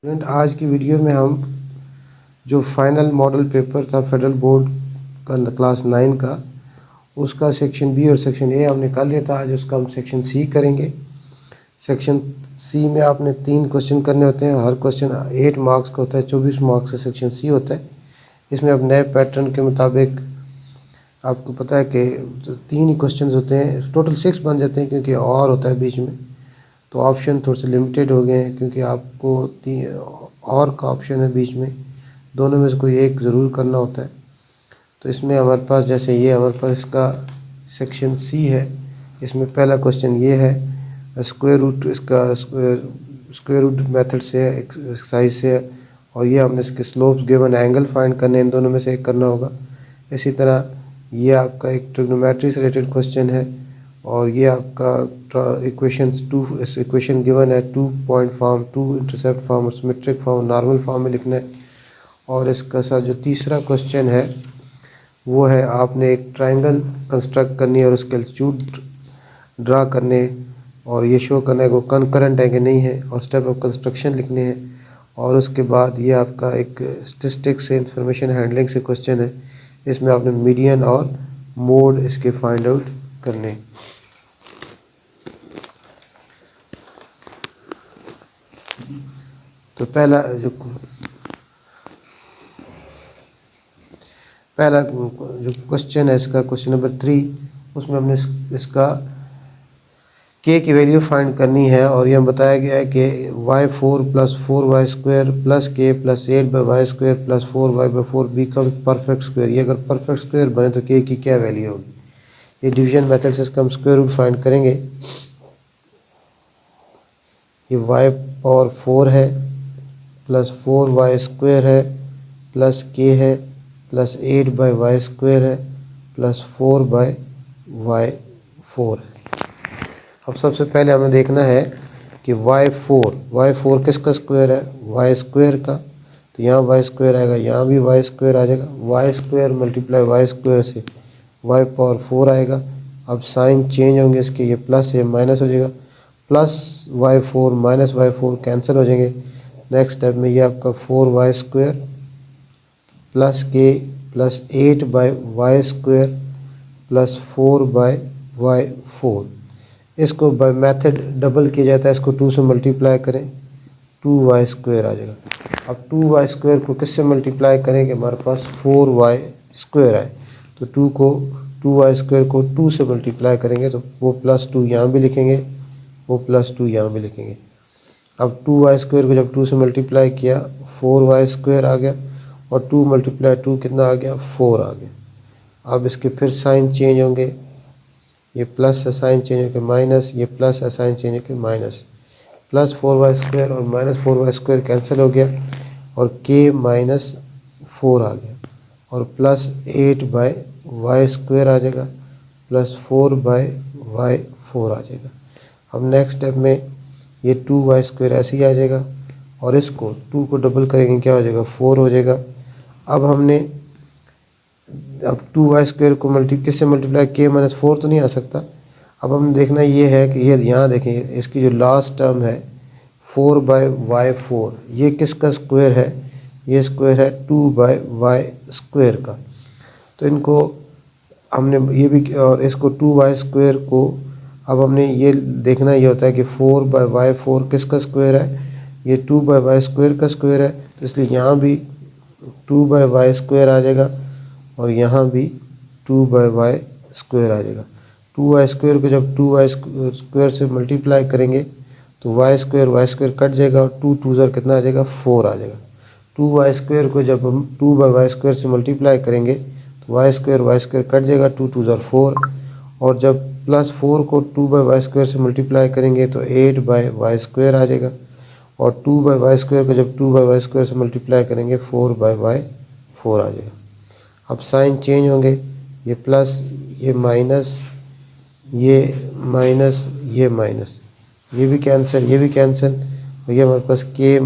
Student, आज की video में हम जो फाइनल मॉडल पेपर था फेडरल बोर्ड का क्लास 9 का, उसका सेक्शन बी और सेक्शन ए हमने कर लिया था। आज उसका हम सेक्शन सी करेंगे। सेक्शन सी में आपने 3 क्वेश्चन करने होते हैं। हर क्वेश्चन 8 मार्क्स का होता है। 24 मार्क्स का सेक्शन सी होता है। इसमें अब नए पैटर्न के मुताबिक आपको पता है कि 3 ही क्वेश्चन होते हैं, टोटल 6 बन जाते हैं क्योंकि और होता है बीच में, तो ऑप्शन थोड़े से लिमिटेड हो गए हैं क्योंकि आपको और का ऑप्शन है बीच में, दोनों में से कोई एक ज़रूर करना होता है। तो इसमें हमारे पास जैसे ये हमारे पास इसका सेक्शन सी है। इसमें पहला क्वेश्चन ये है, स्क्वायर रूट इसका स्क्वायर रूट मेथड से एक्सरसाइज से, और ये हमने इसके स्लोप्स गिवन एंगल फाइंड करने, इन दोनों में से एक करना होगा। इसी तरह ये आपका एक ट्रिग्नोमेट्री से रिलेटेड क्वेश्चन है, और ये आपका इक्वेशंस इक्वेशन गिवन है 2 पॉइंट फॉर्म, 2 इंटरसेप्ट फॉर्म और सिमेट्रिक फॉर्म, नॉर्मल फॉर्म में लिखना है। और इसका साथ जो तीसरा क्वेश्चन है वो है, आपने एक ट्रायंगल कंस्ट्रक्ट करनी है और उसके एल्टीट्यूड ड्रा करने, और ये शो करना है वो कंकरेंट है कि नहीं है, और स्टेप ऑफ कंस्ट्रक्शन लिखने हैं। और उसके बाद ये आपका एक स्टैटिस्टिक्स से इंफॉर्मेशन हैंडलिंग से क्वेश्चन है। इसमें आपने मीडियन और मोड इसके फाइंड आउट करने। तो पहला जो क्वेश्चन है इसका क्वेश्चन नंबर 3, उसमें हमने इसका के की वैल्यू फाइंड करनी है, और यह बताया गया है कि y4 + 4y² + k + 8/y² + 4y/4 become perfect square. ये अगर परफेक्ट स्क्वायर बने तो के की क्या वैल्यू होगी। ये डिवीजन मेथड से इसका हम स्क्वायर रूट फाइंड करेंगे। ये y⁴ है + 4y² है + k है + 8/y² है + 4/y4 है। अब सबसे पहले हमें देखना है कि y4 किसका स्क्वायर है, y² का। तो यहाँ y² आएगा, यहाँ भी y² आ जाएगा। y² × y² से y⁴ आएगा। अब साइन चेंज होंगे इसके, ये प्लस ये माइनस हो जाएगा, +y4 - y4 कैंसिल हो जाएंगे। नेक्स्ट स्टेप में ये आपका 4y² + k + 8/y² + 4/y4। इसको बाय मेथड डबल किया जाता है, इसको 2 से मल्टीप्लाई करें, 2y² आ जाएगा। अब 2y² को किससे मल्टीप्लाई करेंगे, हमारे पास 4y² आए, तो 2y² को 2 से मल्टीप्लाई करेंगे तो वो +2 यहाँ भी लिखेंगे, वो +2 यहाँ भी लिखेंगे। अब 2y² को जब 2 से मल्टीप्लाई किया 4y² आ गया, और 2 × 2 कितना आ गया, 4 आ गया। अब इसके फिर साइन चेंज होंगे, ये प्लस है साइन चेंज होकर माइनस, ये प्लस है साइन चेंज होकर माइनस, +4y² और -4y² कैंसिल हो गया, और k - 4 आ गया, और +8/y² आ जाएगा, + 4/y4 आ जाएगा। अब नेक्स्ट स्टेप में ये 2y² ऐसे ही आ जाएगा, और इसको 2 को डबल करेंगे क्या हो जाएगा, 4 हो जाएगा। अब 2y² को किससे मल्टीप्लाई, k - 4 तो नहीं आ सकता। अब हम देखना ये है कि ये यहाँ देखें, इसकी जो लास्ट टर्म है 4/y4, ये किसका स्क्वायर है, ये स्क्वायर है 2/y² का। तो इनको हमने ये भी, और इसको 2y² को अब हमने ये देखना ये होता है कि 4/y4 किसका स्क्वायर है, ये 2/y² का स्क्वायर है, तो इसलिए यहाँ भी 2/y² आ जाएगा, और यहाँ भी 2/y² आ जाएगा। 2y² को जब 2y² से मल्टीप्लाई करेंगे तो y² कट जाएगा, और 2 × 2 कितना आ जाएगा, 4 आ जाएगा। 2y² को जब हम 2/y² से मल्टीप्लाई करेंगे तो y² कट जाएगा, 2 × 2 = 4, और जब +4 को 2/y² से मल्टीप्लाई करेंगे तो 8/y² आ जाएगा, और 2/y² को जब 2/y² से मल्टीप्लाई करेंगे 4/y4 आ जाएगा। अब साइन चेंज होंगे, ये प्लस, ये माइनस, ये माइनस, ये माइनस, ये भी कैंसिल, ये भी कैंसिल, और ये हमारे पास k -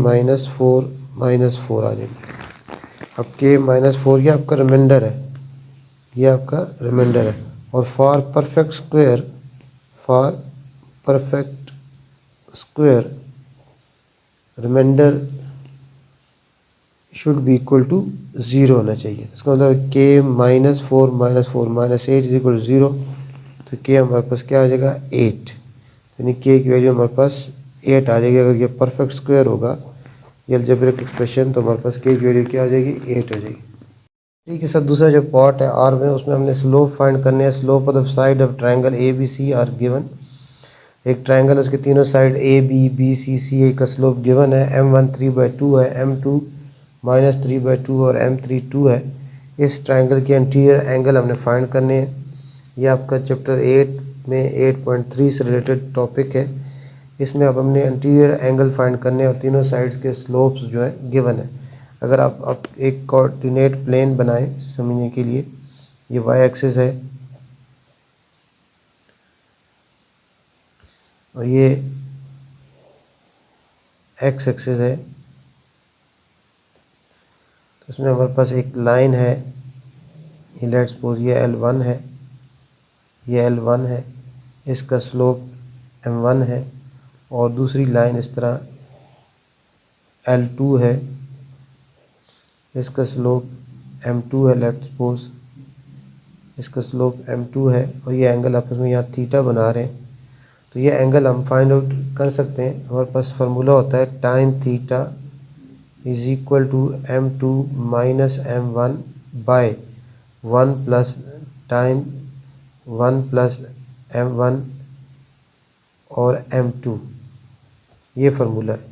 4 आ जाएगा। अब k - 4 ये आपका रिमाइंडर है, ये आपका रिमाइंडर है। और for perfect square reminder should be equal to 0 होना चाहिए। इसका मतलब के -4 - 8 इज इक्वल टू 0, तो के हमारे पास क्या आ जाएगा 8, यानी के की वैल्यू हमारे पास 8 आ जाएगी। अगर ये परफेक्ट स्क्वायर होगा ये अलजेब्रिक एक्सप्रेशन, तो हमारे पास के की वैल्यू क्या आ जाएगी 8 हो जाएगी। ठीक है सर, दूसरा जो पार्ट है आर में, उसमें हमने स्लोप फाइंड करने हैं। Slope of the side of triangle A B C are given. एक ट्रायंगल उसके तीनों side A B B C C A का स्लोप गिवन है। M1 3/2 है, M2 -3/2 और M3 2 है। इस ट्रायंगल के इंटीरियर एंगल हमने फाइंड करने हैं। ये आपका चैप्टर 8 में 8.3 से रिलेटेड टॉपिक है। इसमें अब हमने इंटीरियर एंगल फाइंड करने और तीनों साइड्स के स्लोप्स जो है गिवन है। अगर आप एक कोऑर्डिनेट प्लेन बनाएं समझने के लिए, ये वाई एक्सिस है और ये एक्स एक्सिस है, तो इसमें हमारे पास एक लाइन है, ये लेट्स सपोज ये L1 है, ये L1 है, इसका स्लोप M1 है, और दूसरी लाइन इस तरह L2 है, इसका स्लोप M2 है, लेट्स सपोज इसका स्लोप M2 है, और ये एंगल आपस में यहाँ थीटा बना रहे हैं। तो ये एंगल हम फाइंड आउट कर सकते हैं। हमारे पास फार्मूला होता है tan theta is equal to M2 - M1 by 1 plus tan 1 plus M1 और M2, ये फार्मूला है।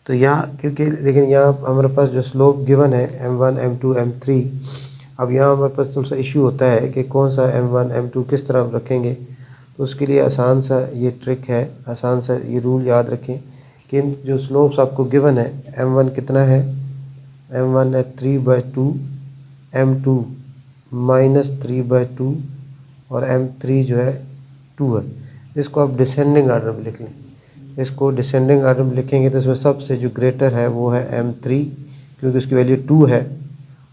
तो यहाँ क्योंकि लेकिन यहाँ हमारे पास जो स्लोप गिवन है M1 M2 M3, अब यहाँ हमारे पास थोड़ा सा इशू होता है कि कौन सा M1 M2 किस तरफ रखेंगे। तो उसके लिए आसान सा ये ट्रिक है, आसान सा ये रूल याद रखें कि जो स्लोप्स आपको गिवन है, M1 कितना है, M1 है 3/2, M2 -3/2 और M3 जो है 2 है। इसको आप डिसेंडिंग आर्डर में लिख लें। इसको डिसेंडिंग आर्डर में लिखेंगे तो इसमें सबसे जो ग्रेटर है वो है M3, क्योंकि उसकी वैल्यू 2 है,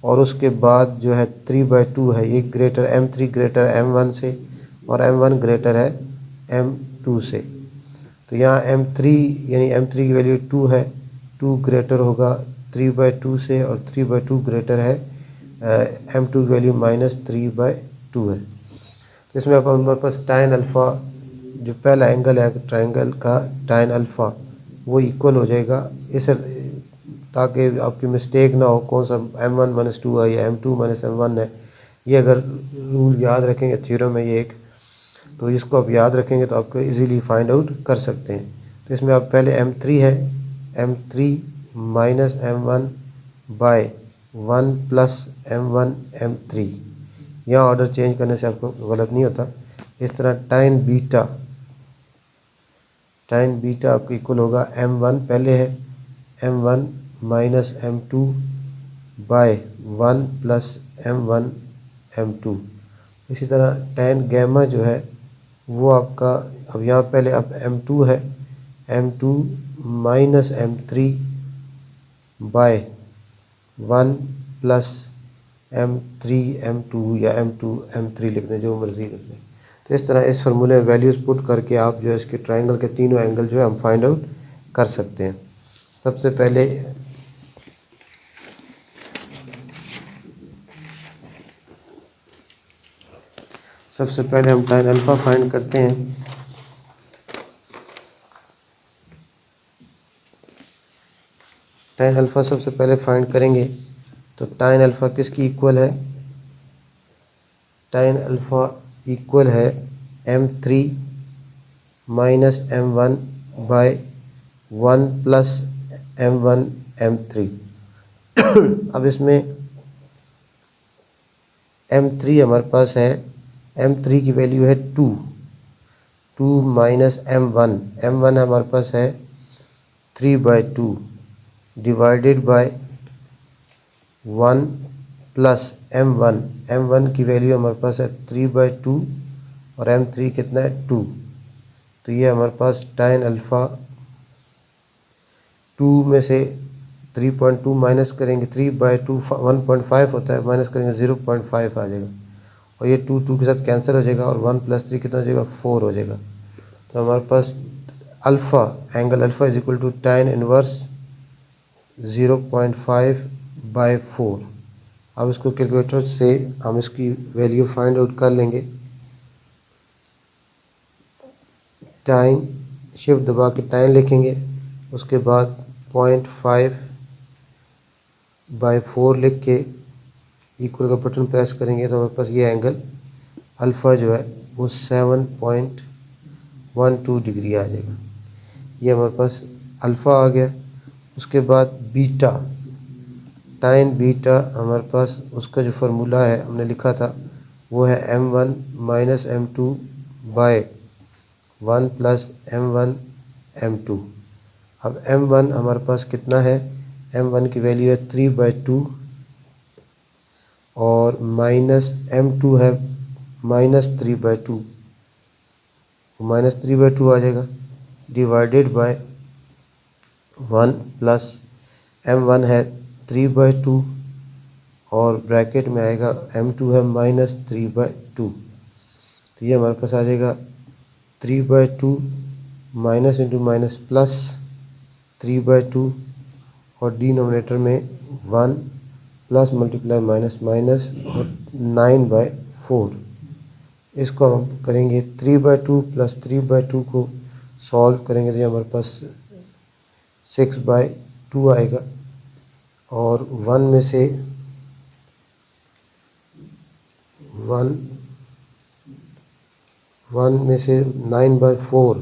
और उसके बाद जो है 3/2 है, ये ग्रेटर M3 ग्रेटर M1 से, और M1 ग्रेटर है M2 से। तो यहाँ M3 यानी M3 की वैल्यू 2 है, 2 ग्रेटर होगा 3/2 से, और 3/2 ग्रेटर है M2 की वैल्यू -3/2 है। तो इसमें अब हमारे पास tan अल्फ़ा जो पहला एंगल है ट्रायंगल का, tan अल्फ़ा वो इक्वल हो जाएगा इस, ताकि आपकी मिस्टेक ना हो कौन सा M1 - 2 है या M2 - M1 है। ये अगर रूल याद रखेंगे थ्योरम में ये एक, तो इसको आप याद रखेंगे तो आपको इजीली फाइंड आउट कर सकते हैं। तो इसमें आप पहले M3 है, M3 - M1 by 1 plus M1 M3, यहाँ ऑर्डर चेंज करने से आपको गलत नहीं होता। इस तरह tan बीटा आपको इक्वल होगा M1 पहले है M1 - M2 bye 1 plus M1 M2। इसी तरह tan गैमा जो है वो आपका, अब यहाँ पहले अब M2 है, M2 - M3 bye 1 plus M3 M2 या M2 M3 लिख दें, जो मर्जी लिख दें। तो इस तरह इस फार्मूले में वैल्यूज़ पुट करके आप जो है इसके ट्रायंगल के तीनों एंगल जो है हम फाइंड आउट कर सकते हैं। सबसे पहले हम tan अल्फ़ा फाइंड करते हैं। tan अल्फ़ा सबसे पहले फाइंड करेंगे, तो tan अल्फ़ा किसकी इक्वल है, tan अल्फ़ा इक्वल है M3 - M1 by 1 plus M1 M3। अब इसमें M3 हमारे पास है, M3 की वैल्यू है 2 माइनस M1 हमारे पास है 3/2 डिवाइडेड बाय 1 प्लस M1 की वैल्यू हमारे पास है 3/2 और M3 कितना है 2। तो ये हमारे पास tan अल्फ़ा 2 में से 3.2 माइनस करेंगे, 3/2 1.5 होता है, माइनस करेंगे 0.5 आ जाएगा, और ये 2 के साथ कैंसिल हो जाएगा, और 1 + 3 कितना हो जाएगा 4 हो जाएगा। तो हमारे पास angle alpha is equal to tan inverse 0.5 by 4। अब इसको कैलकुलेटर से हम इसकी वैल्यू फाइंड आउट कर लेंगे। टाइन शिफ्ट दबा के टाइन लिखेंगे, उसके बाद 0.5/4 लिख के इक्वल का बटन प्रेस करेंगे तो हमारे पास ये एंगल अल्फ़ा जो है वो 7.12 डिग्री आ जाएगा। ये हमारे पास अल्फ़ा आ गया। उसके बाद बीटा, टाइन बीटा हमारे पास उसका जो फार्मूला है हमने लिखा था वो है m1 minus m2 bye 1 plus m1 m2। अब m1 हमारे पास कितना है, m1 की वैल्यू है 3/2 और माइनस m2 है -3/2, -3/2 आ जाएगा, डिवाइडेड बाय 1 प्लस m1 है 3/2 और ब्रैकेट में आएगा m2 है -3/2। तो ये हमारे पास आ जाएगा 3/2 माइनस इंटू माइनस प्लस 3/2 और डिनोमिनेटर में 1 प्लस मल्टीप्लाई माइनस माइनस और 9/4। इसको हम करेंगे 3/2 प्लस 3/2 को सॉल्व करेंगे तो ये हमारे पास 6/2 आएगा और 1 में से 9/4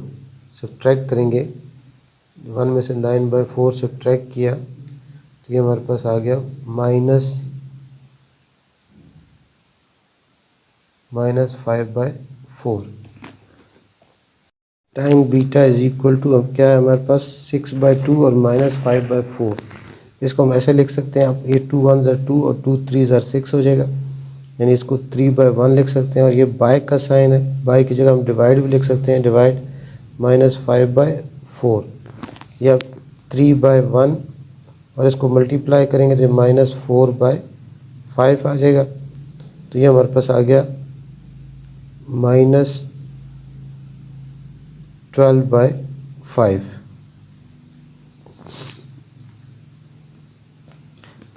सब्ट्रैक्ट करेंगे। 1 में से 9/4 सब्ट्रैक्ट किया तो ये हमारे पास आ गया -5/4। टाइन बीटा इज इक्वल टू, अब क्या है हमारे पास 6/2 और -5/4। इसको हम ऐसे लिख सकते हैं, आप ये 2 1s are 2 और 2 3s are 6 हो जाएगा, यानी इसको 3/1 लिख सकते हैं। और ये बाय का साइन है, बाय की जगह हम डिवाइड भी लिख सकते हैं, डिवाइड -5/4 या 3/1 और इसको मल्टीप्लाई करेंगे तो -4/5 आ जाएगा। तो ये हमारे पास आ गया -12/5।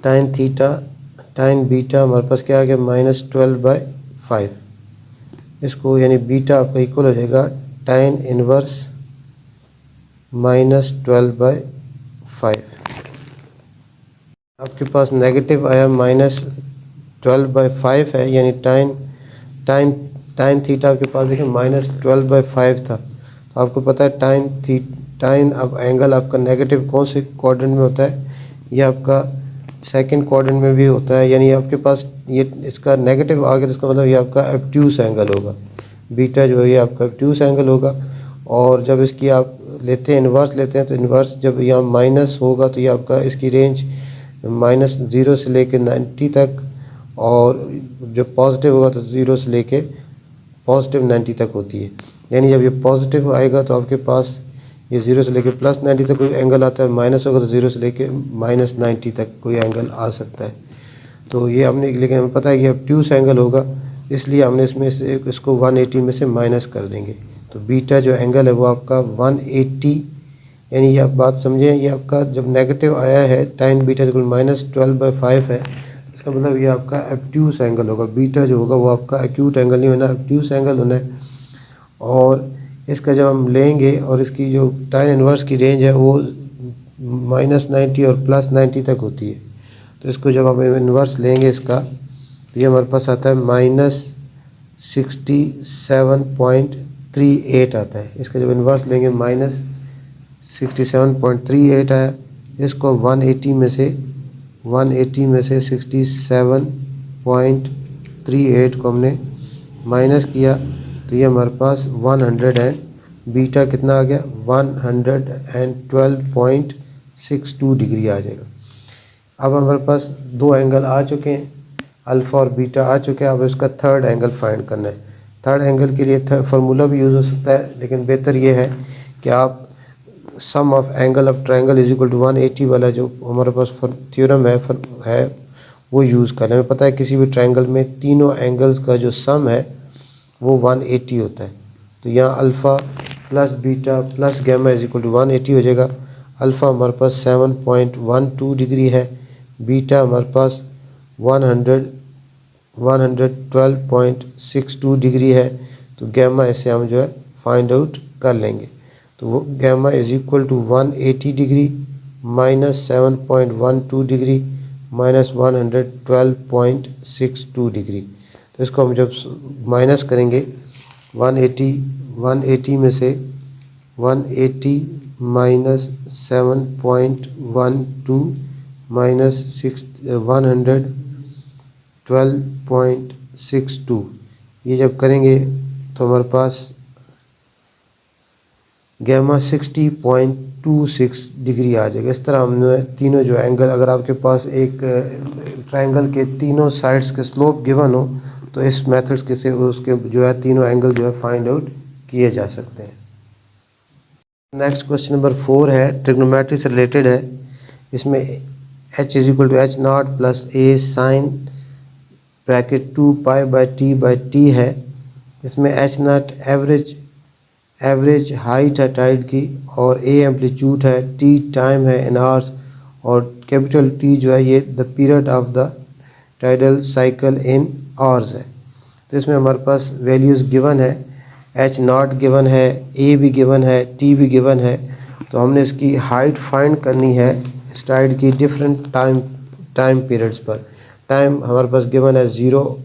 टाइन थीटा, टाइन बीटा हमारे पास क्या आ गया -12/5। इसको यानी बीटा आपका इक्वल हो जाएगा टाइन इनवर्स -12/5। आपके पास नेगेटिव आया -12/5 है, यानी टाइन टाइन टाइन थीटा आपके पास देखिए -12/5 था। तो आपको पता है टाइन अब एंगल आपका नेगेटिव कौन से क्वाड्रेंट में होता है, ये आपका सेकंड क्वाड्रेंट में भी होता है, यानी आपके पास ये इसका नेगेटिव आ गया तो इसका मतलब ये आपका ऑब्ट्यूस एंगल होगा। बीटा जो है ये आपका ऑब्ट्यूस एंगल होगा। और जब इसकी आप लेते हैं इन्वर्स लेते हैं तो इन्वर्स जब यहाँ माइनस होगा तो ये आपका इसकी रेंज -0 से लेके 90 तक, और जब पॉजिटिव होगा तो 0 से लेके पॉजिटिव 90 तक होती है। यानी जब ये पॉजिटिव आएगा तो आपके पास ये 0 से लेके +90 तक कोई एंगल आता है, माइनस होगा तो 0 से लेके -90 तक कोई एंगल आ सकता है। तो ये हमने, लेकिन हमें पता है कि ऑब्ट्यूस एंगल होगा, इसलिए हमने इसमें से इसको 180 में से माइनस कर देंगे। तो बीटा जो एंगल है वो आपका 180, यानी ये आप बात समझें, ये आपका जब नेगेटिव आया है टाइन बीटा जो -12/5 है, इसका मतलब ये आपका ऑब्ट्यूस एंगल होगा। बीटा जो होगा वो आपका एक्यूट एंगल नहीं होना, ऑब्ट्यूस एंगल होना है। और इसका जब हम लेंगे और इसकी जो टाइन इनवर्स की रेंज है वो -90 और +90 तक होती है। तो इसको जब हम इन्वर्स लेंगे इसका तो ये हमारे पास आता है -67.38 आता है। इसका जब इन्वर्स लेंगे -67.38 आया, इसको 180 में से 67.38 को हमने माइनस किया तो ये हमारे पास 100 एंड बीटा कितना आ गया 112.62 डिग्री आ जाएगा। अब हमारे पास दो एंगल आ चुके हैं, अल्फ़ा और बीटा आ चुके हैं। अब इसका थर्ड एंगल फाइंड करना है। थर्ड एंगल के लिए फार्मूला भी यूज़ हो सकता है, लेकिन बेहतर ये है कि आप sum of angle of triangle is equal to 180 वाला जो हमारे पास थ्योरम है वो यूज़ कर लें। हमें पता है किसी भी ट्रायंगल में तीनों एंगल्स का जो सम है वो 180 होता है। तो यहाँ alpha plus beta plus gamma is equal to 180 हो जाएगा। अल्फ़ा हमारे पास 7.12 डिग्री है, बीटा हमारे पास 112.62 डिग्री है, तो गैमा ऐसे हम जो है फाइंड आउट कर लेंगे। तो वो gamma is equal to 180 degree minus 7.12 degree minus 112.62 degree. तो इसको हम जब माइनस करेंगे 180 में से 180 माइनस 7.12 माइनस 112.62, ये जब करेंगे तो हमारे पास गैमा 60.26 डिग्री आ जाएगा। इस तरह हमने तीनों जो एंगल, अगर आपके पास एक ट्रायंगल के तीनों साइड्स के स्लोप गिवन हो तो इस मेथड्स के से उसके जो है तीनों एंगल जो है फाइंड आउट किए जा सकते हैं। नेक्स्ट क्वेश्चन नंबर 4 है, ट्रिग्नोमेट्री से रिलेटेड है। इसमें h is equal to H naught plus A sine bracket 2 pi by T है। इसमें एच नॉट एवरेज हाइट है टाइड की, और ए एम्पलीट्यूड है, टी टाइम है इन आवर्स, और कैपिटल टी जो है ये the period of the tidal cycle in hours है। तो इसमें हमारे पास वैल्यूज़ गिवन है, एच नॉट गिवन है, ए भी गिवन है, टी भी गिवन है। तो हमने इसकी हाइट फाइंड करनी है इस टाइड की डिफरेंट टाइम पीरियड्स पर। टाइम हमारे पास गिवन है 0,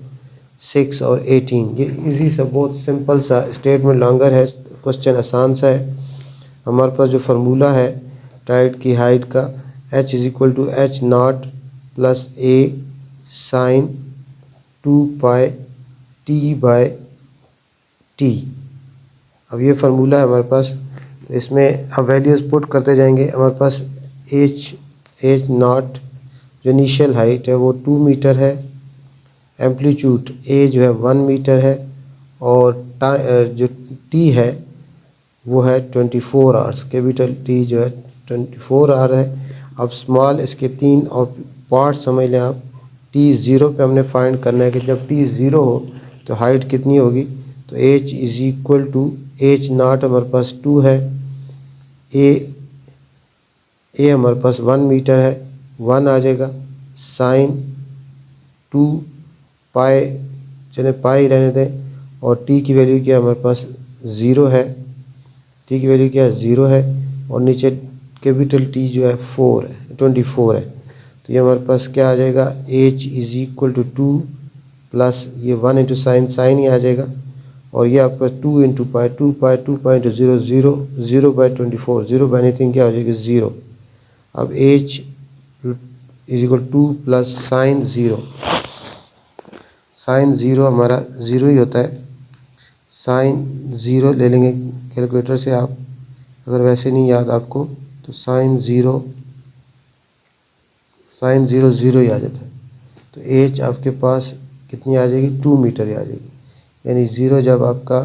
6 और 18। ये इजी सा बहुत सिंपल सा स्टेटमेंट, लॉन्गर है, क्वेश्चन आसान सा है। हमारे पास जो फार्मूला है टाइड की हाइट का, h is equal to H naught plus A sine 2 pi T by T. अब ये फार्मूला है हमारे पास, तो इसमें हम वैल्यूज़ पुट करते जाएंगे। हमारे पास एच नॉट जो इनिशियल हाइट है वो 2 मीटर है, एम्पलीट्यूड ए जो है 1 मीटर है, और जो टी है वो है 24 आवर्स। कैपिटल टी जो है 24 आवर है। अब स्मॉल इसके 3 और पार्ट समझ लें आप। टी 0 पे हमने फाइंड करना है कि जब टी 0 हो तो हाइट कितनी होगी। तो H is equal to H naught हमारे पास 2 है, ए हमारे पास 1 मीटर है, 1 आ जाएगा, साइन 2 पाई, चले पाई रहने दें, और टी की वैल्यू क्या हमारे पास 0 है, टी की वैल्यू क्या है 0 है, और नीचे कैपिटल टी जो है 24 है। तो ये हमारे पास क्या आ जाएगा, H is equal to 2 plus ये 1 इंटू साइन ही आ जाएगा, और ये आपका 2 into pi, 2 pi into 0 by 24, 0 by anything क्या हो जाएगी 0। अब H is equal 2 plus sine 0, sine 0 हमारा 0 ही होता है। साइन 0 ले लेंगे कैलकुलेटर से आप, अगर वैसे नहीं याद आपको तो साइन 0 0 ही आ जाता है। तो एच आपके पास कितनी आ जाएगी, 2 मीटर ही आ जाएगी। यानी 0 जब आपका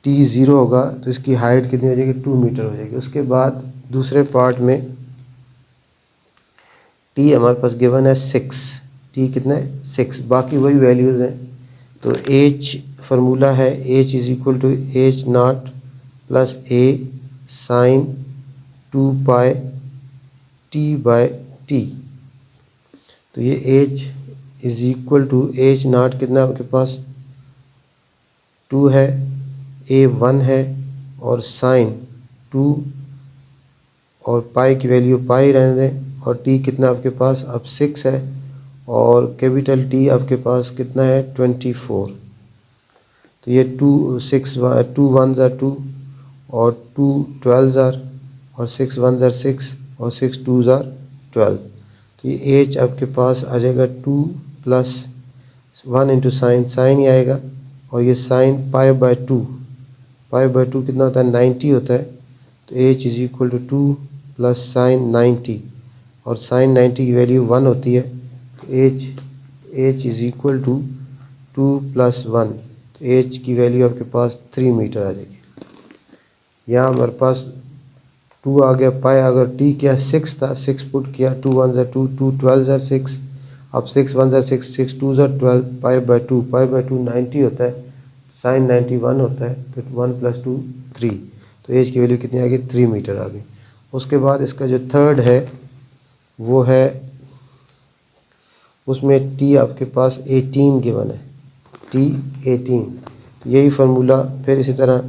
टी 0 होगा तो इसकी हाइट कितनी हो जाएगी, 2 मीटर हो जाएगी। उसके बाद दूसरे पार्ट में टी हमारे पास गिवन है 6, टी कितना है 6, बाकी वही वैल्यूज़ हैं। तो एच फार्मूला है, H is equal to H naught plus A sine 2 pi T by T. तो ये H is equal to H naught कितना आपके पास 2 है, ए 1 है, और साइन 2 और पाई की वैल्यू पाई रहने दें, और टी कितना आपके पास अब 6 है, और कैपिटल टी आपके पास कितना है 24। तो ये 2 1 ज़ार 2, और 2 12 ज़ार, और 6 1 ज़ार 6, और 6 2 ज़ार 12। तो ये एच आपके पास आ जाएगा 2 प्लस 1 इंटू साइन ही आएगा, और ये साइन पाई बाई 2 कितना होता है 90 होता है। तो H is equal to 2 plus sine 90, और साइन 90 की वैल्यू 1 होती है। तो H is equal to 2 plus 1, तो एच की वैल्यू आपके पास 3 मीटर आ जाएगी। यहाँ हमारे पास 2 आ गया, पाई अगर टी क्या 6 था, 6 पुट किया, 2 1 ज़ार 2, 2 12 ज़ार 6, अब 6 1 ज़ार 6, 6 2 ज़ार 12, पाई बाई 2 90 होता है, साइन 91 होता है, तो 1 प्लस 2 3। तो एच की वैल्यू कितनी आ गई 3 मीटर आ गई। उसके बाद इसका जो थर्ड है वो है उसमें टी आपके पास 18 गिवन है, टी 18। यही फार्मूला फिर इसी तरह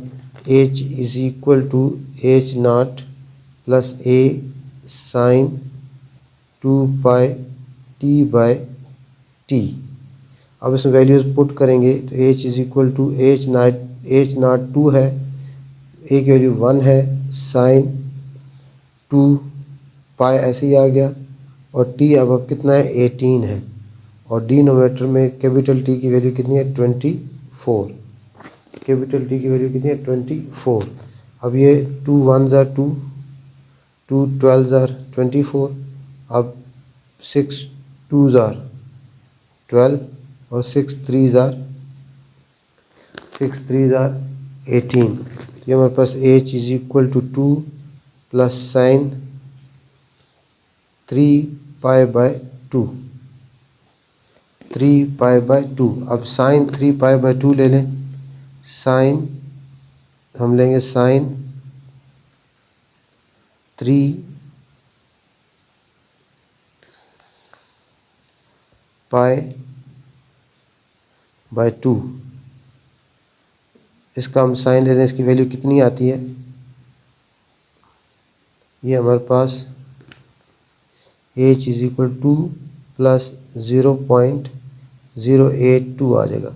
H is equal to H naught plus A sine 2 pi T by T. अब इसमें वैल्यूज़ पुट करेंगे तो H is equal to H naught 2 है, ए की वैल्यू 1 है, साइन 2 पाई ऐसे ही आ गया, और टी अब कितना है 18 है, और डिनोमिनेटर में कैपिटल टी की वैल्यू कितनी है 24, कैपिटल टी की वैल्यू कितनी है 24। अब ये 2 1 ज़ार 2, 2 12 ज़ार 24, अब 6 2 ज़ार 12 और 6 3 ज़ार 18। तो ये हमारे पास H is equal to 2 plus sine 3 pi by 2, 3 pi by 2। अब साइन 3 पाई बाय 2 ले लें, साइन हम लेंगे साइन 3 पाई बाय 2, इसका हम साइन ले लें, इसकी वैल्यू कितनी आती है, ये हमारे पास H is equal to plus 0.082 आ जाएगा।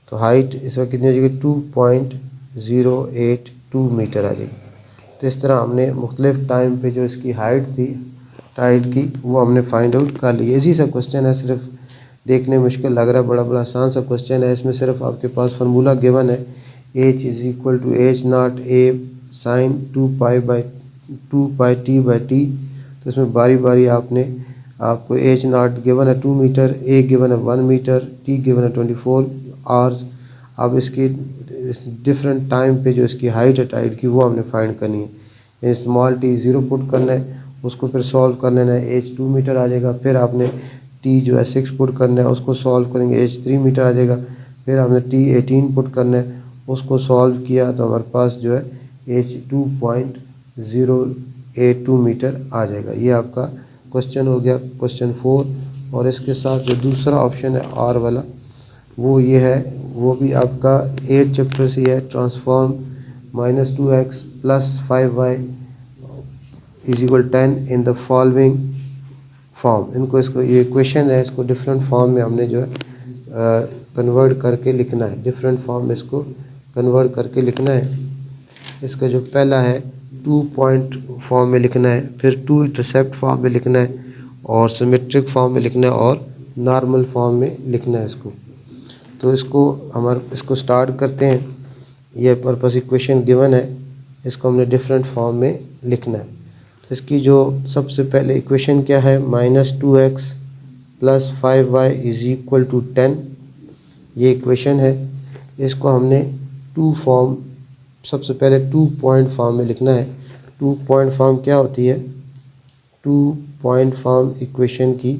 तो हाइट इस वक्त कितनी हो जाएगी 2.082 मीटर आ जाएगी। तो इस तरह हमने मुख्तलिफ टाइम पे जो इसकी हाइट थी टाइड की वो हमने फाइंड आउट कर ली। इजी सा क्वेश्चन है, सिर्फ देखने में मुश्किल लग रहा है, बड़ा आसान सा क्वेश्चन है। इसमें सिर्फ आपके पास फार्मूला गिवन है, H is equal to H naught A sine 2 pi T by T. तो इसमें बारी बारी आपको एच नॉट गिवन है 2 मीटर, ए गिवन है 1 मीटर, टी गिवन है 24 आवर्स। अब इसकी डिफरेंट टाइम पे जो इसकी हाइट है टाइड की वो हमने फाइंड करनी है। यानी स्मॉल टी 0 पुट करना है, उसको फिर सॉल्व कर लेना है, एच 2 मीटर आ जाएगा। फिर आपने टी जो है 6 पुट करना है, उसको सॉल्व करेंगे, एच 3 मीटर आ जाएगा। फिर आपने टी 18 पुट करना है, उसको सॉल्व किया तो हमारे पास जो है एच 2.082 मीटर आ जाएगा। ये आपका क्वेश्चन हो गया, क्वेश्चन 4। और इसके साथ जो दूसरा ऑप्शन है आर वाला वो ये है, वो भी आपका 8 चैप्टर से है, transform -2x plus 5y is equal 10 in the following form. इसको ये क्वेश्चन है, इसको डिफरेंट फॉर्म में हमने जो है कन्वर्ट करके लिखना है, डिफरेंट फॉर्म में इसको कन्वर्ट करके लिखना है। इसका जो पहला है 2 पॉइंट फॉर्म में लिखना है, फिर 2 इंटरसेप्ट फॉर्म में लिखना है, और सिमेट्रिक फॉर्म में लिखना है, और नॉर्मल फॉर्म में लिखना है इसको। तो इसको स्टार्ट करते हैं। ये हमारे पास इक्वेशन गिवन है, इसको हमने डिफरेंट फॉर्म में लिखना है। तो इसकी जो सबसे पहले इक्वेशन क्या है, -2x plus 5y is equal to 10, ये इक्वेशन है। इसको हमने 2 फॉर्म, सबसे पहले 2 पॉइंट फॉर्म में लिखना है। 2 पॉइंट फॉर्म क्या होती है, 2 पॉइंट फॉर्म इक्वेशन की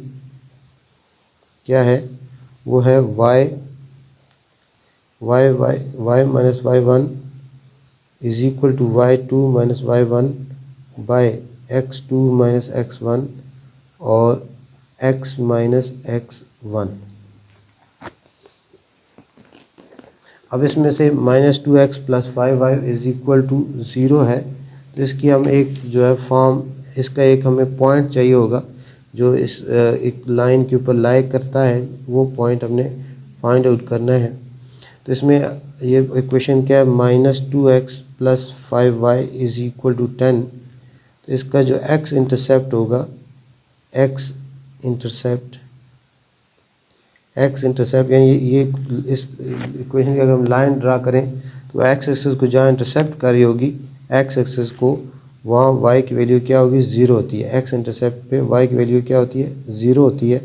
क्या है, वो है y minus y1 is equal to y2 minus y1 by x2 minus x1 और x माइनस x1। अब इसमें से -2x plus 5y is equal to 0 है, तो इसकी हम एक जो है फॉर्म, इसका एक हमें पॉइंट चाहिए होगा जो इस एक लाइन के ऊपर लाई करता है, वो पॉइंट हमने फाइंड आउट करना है। तो इसमें ये इक्वेशन क्या है, -2x plus 5y is equal to 10। तो इसका जो x इंटरसेप्ट होगा, x इंटरसेप्ट यानी ये इस इक्वेशन की अगर हम लाइन ड्रा करें तो x एक्सिस को जहाँ इंटरसेप्ट कर रही होगी, x एक्सिस को वहाँ y की वैल्यू क्या होगी 0 होती है। x इंटरसेप्ट पे y की वैल्यू क्या होती है 0 होती है।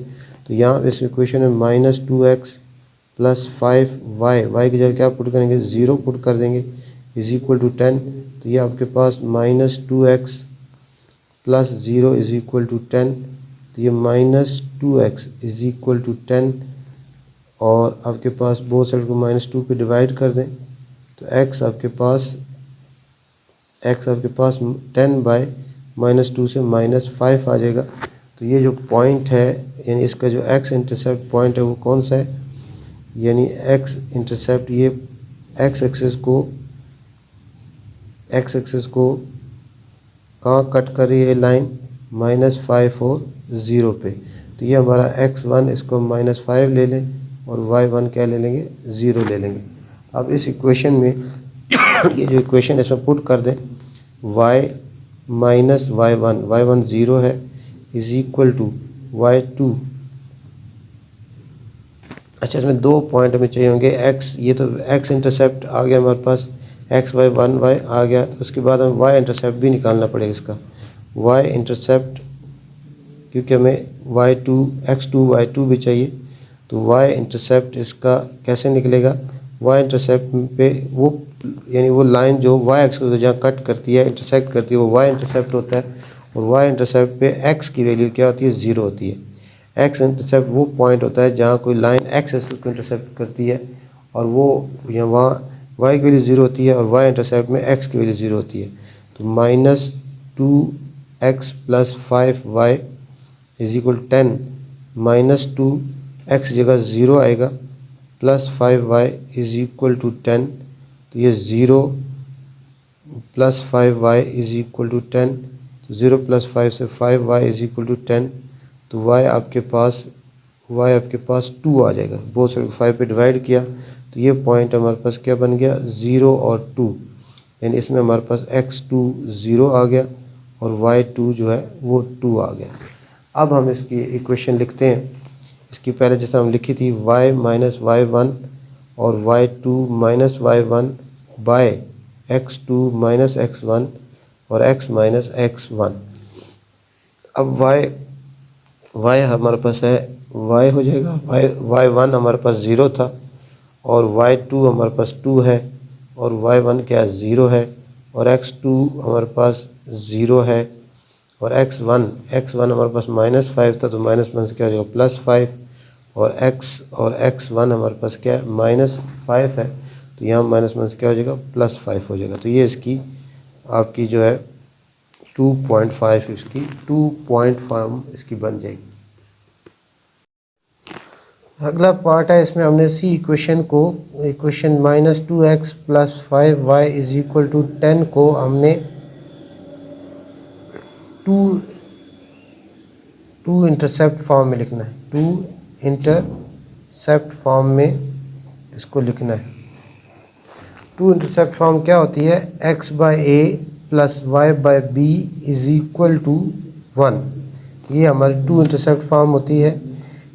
तो यहाँ इस इक्वेशन में -2x प्लस 5y की जगह क्या पुट करेंगे 0 पुट कर देंगे, इज इक्वल टू 10। तो ये आपके पास -2x plus 0 is equal to 10। तो ये -2x इज इक्वल टू 10, और आपके पास बोथ साइड को -2 पे डिवाइड कर दें तो x आपके पास 10 बाय -2 से -5 आ जाएगा। तो ये जो पॉइंट है यानी इसका जो एक्स इंटरसेप्ट पॉइंट है वो कौन सा है, यानी एक्स इंटरसेप्ट ये एक्स एक्सिस को कहाँ कट कर रही है लाइन, -5 और 0 पे। तो ये हमारा x1 इसको -5 ले लें और y1 क्या ले लेंगे, 0 ले लेंगे। अब इस इक्वेशन में ये जो इक्वेशन इसमें पुट कर दें, y माइनस y1 0 है इज इक्वल टू y2। अच्छा, इसमें 2 पॉइंट हमें चाहिए होंगे, x ये तो x इंटरसेप्ट आ गया हमारे पास, x y 1y आ गया। तो उसके बाद हमें y इंटरसेप्ट भी निकालना पड़ेगा इसका, y इंटरसेप्ट, क्योंकि हमें y2 x2 y2 भी चाहिए। तो y इंटरसेप्ट इसका कैसे निकलेगा, y इंटरसेप्ट पे वो यानी वो लाइन जो y एक्सिस को जहाँ कट करती है इंटरसेक्ट करती है वो y इंटरसेप्ट होता है, और y इंटरसेप्ट पे x की वैल्यू क्या होती है, 0 होती है। x इंटरसेप्ट वो पॉइंट होता है जहाँ कोई लाइन x एक्सिस को इंटरसेप्ट करती है और वो यहाँ वहाँ y की वैल्यू 0 होती है और y इंटरसेप्ट में x की वैल्यू 0 होती है। तो -2x + 5y is equal 10, -2x जगह 0 आएगा plus 5y is equal to 10। तो ये 0 + 5y इज इक्वल टू 10। तो 0 + 5 से 5y इज इक्वल टू 10। तो y आपके पास 2 आ जाएगा। बोथ साइड को 5 पे डिवाइड किया तो ये पॉइंट हमारे पास क्या बन गया, 0 और 2, यानी इसमें हमारे पास x2 0 आ गया और y2 जो है वो 2 आ गया। अब हम इसकी इक्वेशन लिखते हैं। इसकी पहले जैसे हम लिखी थी y माइनस y1 और y2 minus y1 by x2 minus x1 और x माइनस x1। अब y हमारे पास है, y हो जाएगा y1 हमारे पास 0 था और y2 हमारे पास 2 है और y1 क्या 0 है और x2 हमारे पास 0 है और x1 हमारे पास -5 था तो -1 से क्या हो जाएगा +5 और x1 हमारे पास क्या है -5 है तो यहाँ -1 से क्या हो जाएगा +5 हो जाएगा। तो ये इसकी आपकी जो है 2.5 इसकी 2.5 इसकी बन जाएगी। अगला पार्ट है, इसमें हमने सी इक्वेशन -2x + 5y = 10 को हमने टू इंटरसेप्ट फॉर्म में लिखना है। टू इंटरसेप्ट फॉर्म में इसको लिखना है। टू इंटरसेप्ट फॉर्म क्या होती है, x/a + y/b = 1। ये हमारी टू इंटरसेप्ट फॉर्म होती है।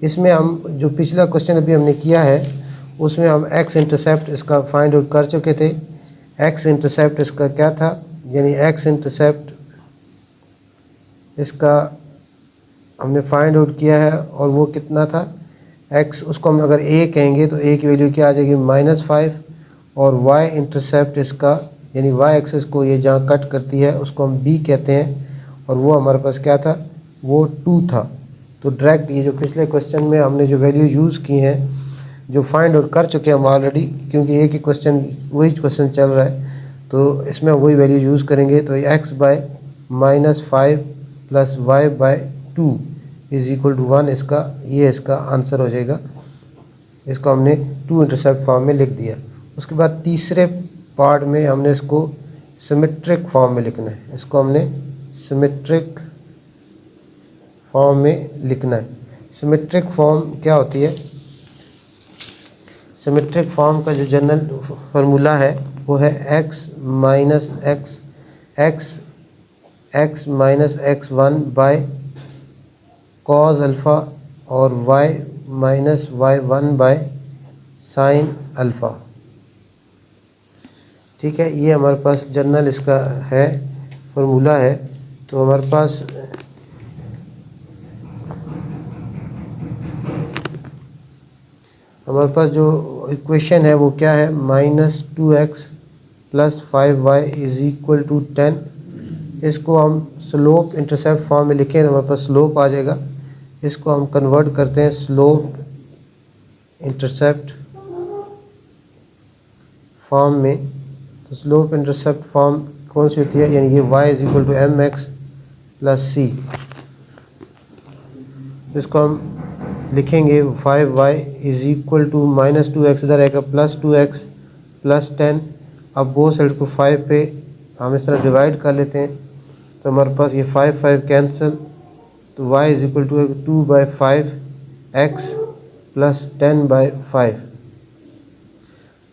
इसमें हम जो पिछला क्वेश्चन अभी हमने किया है उसमें हम x इंटरसेप्ट इसका फाइंड आउट कर चुके थे। x इंटरसेप्ट इसका क्या था, यानी x इंटरसेप्ट इसका हमने फाइंड आउट किया है और वो कितना था, x उसको हम अगर a कहेंगे तो a की वैल्यू क्या आ जाएगी -5 और y इंटरसेप्ट इसका यानी y एक्सिस को ये जहाँ कट करती है उसको हम b कहते हैं और वो हमारे पास क्या था, वो 2 था। तो डायरेक्ट ये जो पिछले क्वेश्चन में हमने जो वैल्यू यूज़ की हैं जो फाइंड आउट कर चुके हैं हम ऑलरेडी, क्योंकि एक ही क्वेश्चन वही क्वेश्चन चल रहा है तो इसमें वही वैल्यू यूज़ करेंगे। तो x/-5 + y/2 = 1 इसका आंसर हो जाएगा। इसको हमने टू इंटरसेप्ट फॉर्म में लिख दिया। उसके बाद तीसरे पार्ट में हमने इसको सिमेट्रिक फॉर्म में लिखना है। इसको हमने सिमेट्रिक फॉर्म में लिखना है। सिमेट्रिक फॉर्म क्या होती है, सिमेट्रिक फॉर्म का जो जनरल फार्मूला है वो है x - x1 by cos alpha और y - y1 by sin alpha. ठीक है, ये हमारे पास जनरल इसका है फार्मूला है। तो हमारे पास जो इक्वेशन है वो क्या है, -2x + 5y = 10। इसको हम स्लोप इंटरसेप्ट फॉर्म में लिखें तो हमारे पास स्लोप आ जाएगा। इसको हम कन्वर्ट करते हैं स्लोप इंटरसेप्ट फॉर्म में। तो स्लोप इंटरसेप्ट फॉर्म कौन सी होती है, यानी ये y = mx + c। इसको हम लिखेंगे 5y is equal to -2x, इधर आएगा +2x +10। अब बोथ साइड को 5 पे हम इस तरह डिवाइड कर लेते हैं, तो हमारे पास ये 5 कैंसिल, तो y is equal to 2/5x + 10/5,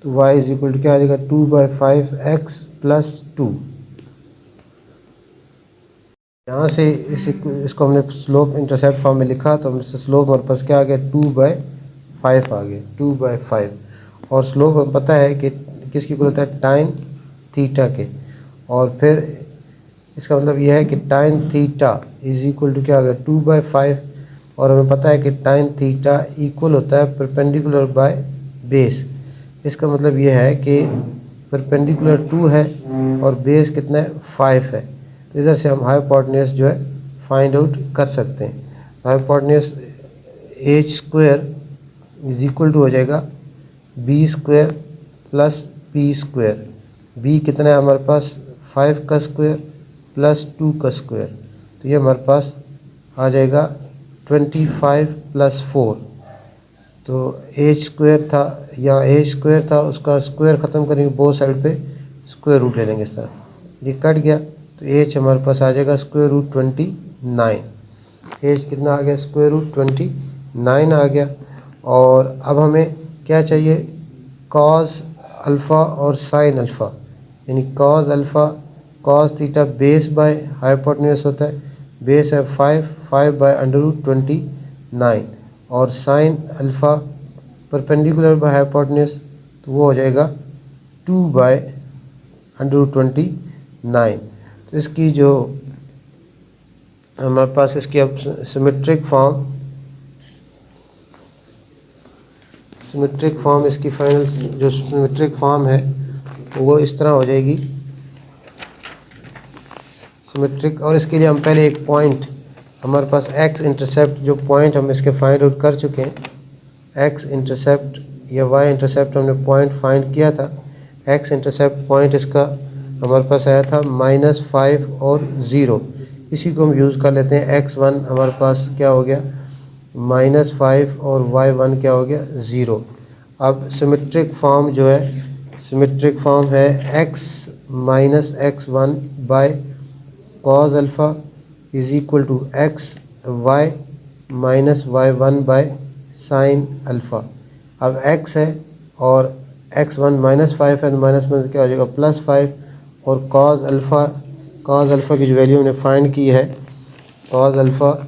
तो y इज इक्वल टू क्या आ जाएगा 2/5x + 2। यहाँ से इसको हमने स्लोप इंटरसेप्ट फॉर्म में लिखा, तो हमसे स्लोप हमारे पास क्या आ गया 2/5 आ गया, 2/5। और स्लोप हमें पता है कि किसकी इक्वल होता है टाइन थीटा के, और फिर इसका मतलब यह है कि टाइन थीटा इज इक्वल टू क्या आ गया 2/5, और हमें पता है कि टाइन थीटा इक्वल होता है परपेंडिकुलर बाय बेस। इसका मतलब यह है कि परपेंडिकुलर 2 है और बेस कितना है 5 है, तो इधर से हम हाइपोटेन्यूज जो है फाइंड आउट कर सकते हैं। Hypotenuse h² is equal to हो जाएगा b² + p²। b कितना है हमारे पास 5 का स्क्वायर + 2 का स्क्वायर, तो ये हमारे पास आ जाएगा 25 + 4। तो h² था, यहाँ h² था, उसका स्क्वायर ख़त्म करेंगे, बोथ साइड पे स्क्वायर रूट ले लेंगे इस तरह, ये कट गया, तो h हमारे पास आ जाएगा √29। h कितना आ गया √29 आ गया। और अब हमें क्या चाहिए cos अल्फ़ा और sin अल्फ़ा, यानी cos alpha cos theta base by hypotenuse होता है, बेस है 5/√29, और sin alpha perpendicular by hypotenuse, तो वो हो जाएगा 2/√29। तो इसकी जो हमारे पास इसकी अब सिमेट्रिक फॉर्म इसकी फाइनल जो सिमेट्रिक फॉर्म है वो इस तरह हो जाएगी सिमेट्रिक। और इसके लिए हम पहले एक पॉइंट, हमारे पास x इंटरसेप्ट जो पॉइंट हम इसके फाइंड आउट कर चुके हैं, x इंटरसेप्ट या y इंटरसेप्ट हमने पॉइंट फाइंड किया था। x इंटरसेप्ट पॉइंट इसका हमारे पास आया था -5 और 0, इसी को हम यूज़ कर लेते हैं। x1 हमारे पास क्या हो गया -5 और y1 क्या हो गया 0। अब सिमेट्रिक फॉर्म जो है, सिमेट्रिक फॉर्म है x - x1 by cos alpha is equal to xy - y1 by sin alpha. अब x है और x1 -5 है, तो माइनस में क्या हो जाएगा +5, और cos अल्फ़ा की जो वैल्यू हमने फाइंड की है, cos अल्फ़ा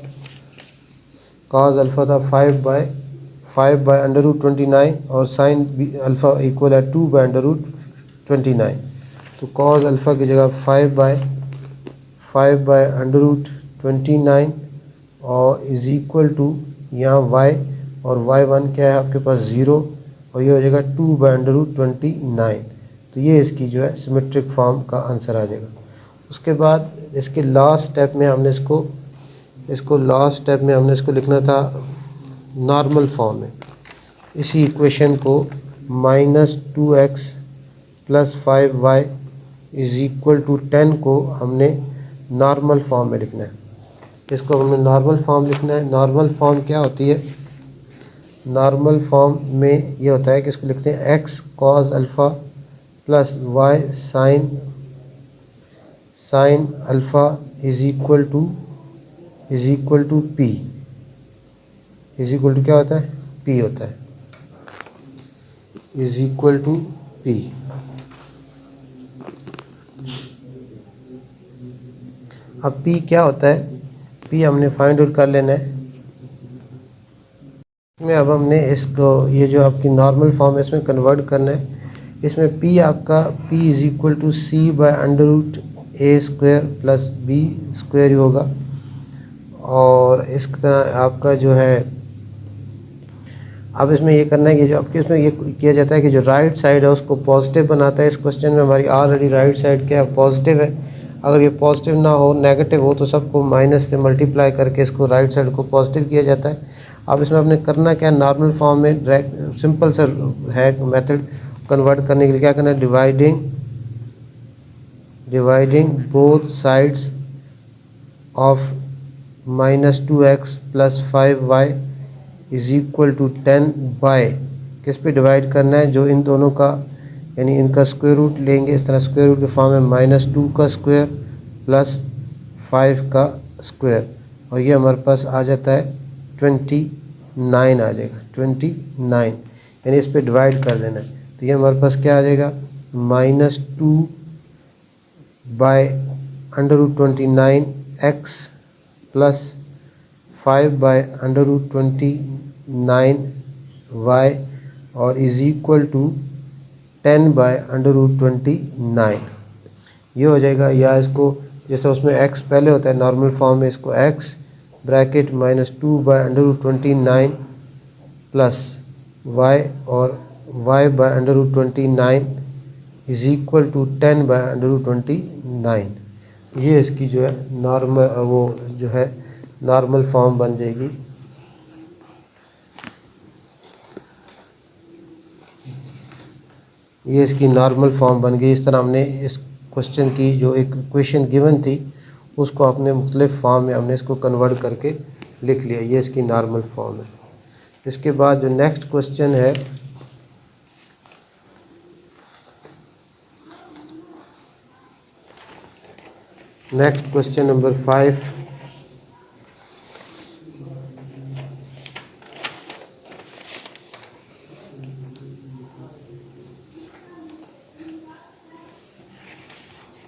था 5/√29, और sin अल्फ़ा इक्वल है 2/√29, तो cos अल्फ़ा की जगह 5/√29 और इज़ इक्वल टू यहाँ y और y1 क्या है आपके पास 0, और ये हो जाएगा 2/√29। तो ये इसकी जो है सिमेट्रिक फॉर्म का आंसर आ जाएगा। उसके बाद इसके लास्ट स्टेप में हमने इसको लिखना था नॉर्मल फॉर्म में। इसी इक्वेशन को -2x + 5y is equal to 10 को हमने नॉर्मल फॉर्म में लिखना है। इसको हमने नॉर्मल फॉर्म लिखना है। नॉर्मल फॉर्म क्या होती है, नॉर्मल फॉर्म में ये होता है कि इसको लिखते हैं x cos alpha + y sin alpha is equal to p, is equal to क्या होता है p होता है, इज़ इक्वल टू p। अब p क्या होता है, p हमने फाइंड आउट कर लेना है। इसमें अब हमने इसको ये जो आपकी नॉर्मल फॉर्म है इसमें कन्वर्ट करना है। इसमें p आपका p is equal to c/√a² + b² ही होगा। और इस तरह आपका जो है, अब इसमें ये करना है कि जो आपके इसमें ये किया जाता है कि जो राइट साइड है उसको पॉजिटिव बनाता है। इस क्वेश्चन में हमारी ऑलरेडी राइट साइड क्या है पॉजिटिव है। अगर ये पॉजिटिव ना हो, नेगेटिव हो, तो सबको माइनस से मल्टीप्लाई करके इसको राइट साइड को पॉजिटिव किया जाता है। अब इसमें आपने करना क्या है, नॉर्मल फॉर्म में डायरेक्ट सिंपल सा है मेथड कन्वर्ट करने के लिए क्या करना है, dividing both sides of -2x + 5y = 10 by किस पे डिवाइड करना है, जो इन दोनों का यानी इनका स्क्वायर रूट लेंगे। इस तरह स्क्वायर रूट के फॉर्म में -2 का स्क्वायर + 5 का स्क्वायर, और ये हमारे पास आ जाता है 29 आ जाएगा, 29, यानी इस पे डिवाइड कर देना है। तो ये हमारे पास क्या आ जाएगा, -2 बाय √29x + 5 बाय √29y और = 10 बाय √29। ये हो जाएगा, या इसको जिस तरह उसमें x पहले होता है नॉर्मल फॉर्म में, इसको x bracket -2 by √29 plus y और y बाय √29 = 10 बाय √29। ये इसकी जो है नॉर्मल, वो जो है नॉर्मल फॉर्म बन जाएगी। ये इसकी नॉर्मल फॉर्म बन गई। इस तरह हमने इस क्वेश्चन की जो एक इक्वेशन गिवन थी उसको अपने मुख्तलिफ फॉर्म में हमने इसको कन्वर्ट करके लिख लिया। ये इसकी नॉर्मल फॉर्म है। इसके बाद जो नेक्स्ट क्वेश्चन है, next question number 5।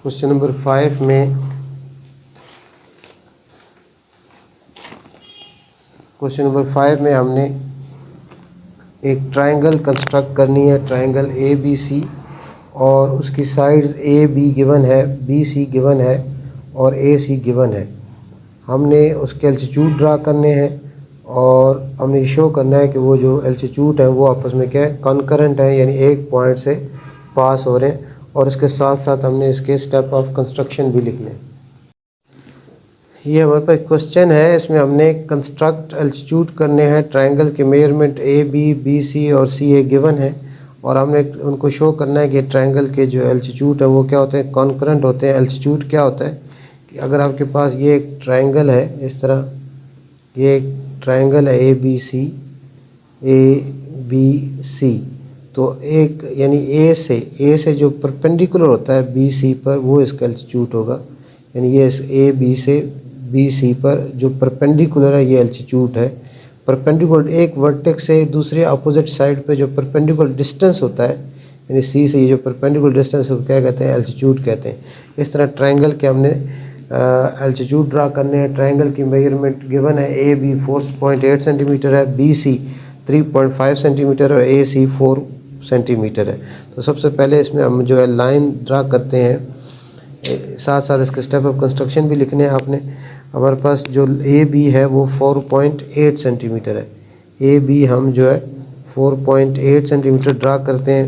Question number 5 में हमने एक ट्रायंगल कंस्ट्रक्ट करनी है, ट्रायंगल ABC, और उसकी साइड्स AB गिवन है, BC गिवन है और AC गिवन है। हमने उसके एल्टीट्यूड ड्रा करने हैं और हमने शो करना है कि वो जो एल्टीट्यूड है वो आपस में क्या है, कॉन्करेंट है, यानी एक पॉइंट से पास हो रहे हैं। और इसके साथ साथ हमने इसके स्टेप ऑफ कंस्ट्रक्शन भी लिखने हैं। ये हमारे पास क्वेश्चन है, इसमें हमने कंस्ट्रक्ट एल्टीट्यूड करने हैं। ट्रायंगल के मेजरमेंट AB, BC और CA गिवन है, और हमने उनको शो करना है कि ट्रायंगल के जो एल्टीट्यूड है वो क्या होते हैं, कॉन्करेंट होते हैं। एल्टीट्यूड क्या होता है कि अगर आपके पास ये एक ट्रायंगल है, इस तरह ये एक ट्रायंगल है ABC, तो एक यानी ए से जो परपेंडिकुलर होता है BC पर, वो इसका एल्टीट्यूड होगा। यानी ये इस AB से BC पर जो परपेंडिकुलर है ये एल्टीट्यूड है। परपेंडिकुलर एक वर्टेक्स से दूसरे अपोजिट साइड पे जो परपेंडिकुलर डिस्टेंस होता है, यानी C से ये जो परपेंडिकुलर डिस्टेंस है क्या कहते हैं, एल्टीट्यूड कहते हैं। इस तरह ट्रायंगल के हमने एल्टीट्यूड ड्रा करने हैं। ट्रायंगल की मेजरमेंट गिवन है, AB 4.8 सेंटीमीटर है, BC 3.5 सेंटीमीटर और AC 4 सेंटीमीटर है। तो सबसे पहले इसमें हम जो है लाइन ड्रा करते हैं, साथ साथ इसके स्टेप ऑफ कंस्ट्रक्शन भी लिखने हैं आपने। हमारे पास जो AB है वो 4.8 सेंटीमीटर है। AB हम जो है 4.8 सेंटीमीटर ड्रा करते हैं,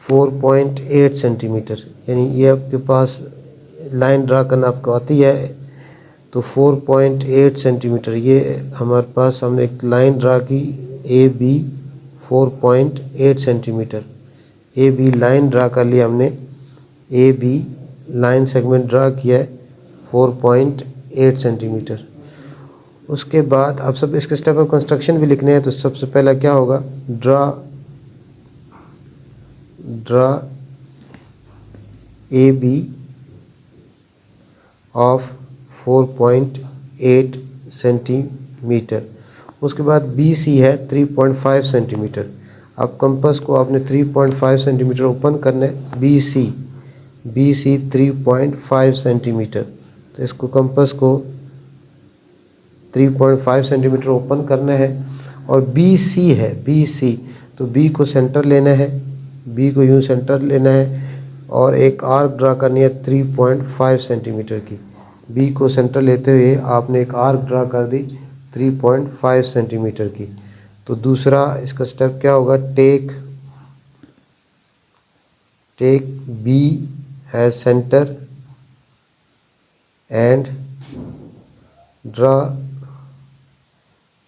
4.8 सेंटीमीटर, यानी ये आपके पास लाइन ड्रा करना आपको आती है। तो 4.8 सेंटीमीटर ये हमारे पास हमने एक लाइन ड्रा की, AB 4.8 centimetre. AB line draw कर लिया हमने, AB लाइन सेगमेंट ड्रा किया है 4.8 सेंटीमीटर। उसके बाद अब सब इसके स्टेप ऑफ कंस्ट्रक्शन भी लिखने हैं। तो सबसे पहला क्या होगा, ड्रा AB ऑफ 4.8 सेंटीमीटर। उसके बाद BC है 3.5 सेंटीमीटर। अब कंपास को आपने 3.5 सेंटीमीटर ओपन करना है। BC 3.5 सेंटीमीटर, तो इसको कंपास को 3.5 सेंटीमीटर ओपन करना है। और BC है, BC, तो B को सेंटर लेना है, B को यूँ सेंटर लेना है और एक आर्क ड्रा करनी है 3.5 सेंटीमीटर की। B को सेंटर लेते हुए आपने एक आर्क ड्रा कर दी 3.5 सेंटीमीटर की। तो दूसरा इसका स्टेप क्या होगा, take B as centre and draw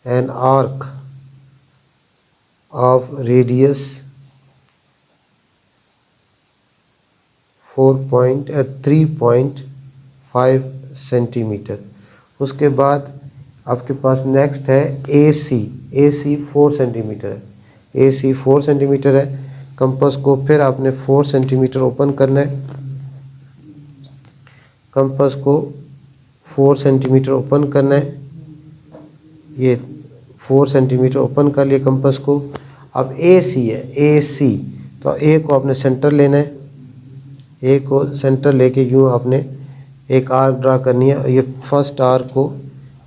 an arc of radius 3.5 centimetre. उसके बाद आपके पास नेक्स्ट है ए सी। ए सी 4 सेंटीमीटर है। ए सी 4 सेंटीमीटर है। कंपास को फिर आपने 4 सेंटीमीटर ओपन करना है। कंपास को 4 सेंटीमीटर ओपन करना है। ये 4 सेंटीमीटर ओपन कर लिए कंपास को। अब ए सी है, ए सी, तो ए को आपने सेंटर लेना है। ए को सेंटर लेके यूँ आपने एक आर्क ड्रा करनी है और ये फर्स्ट आर्क को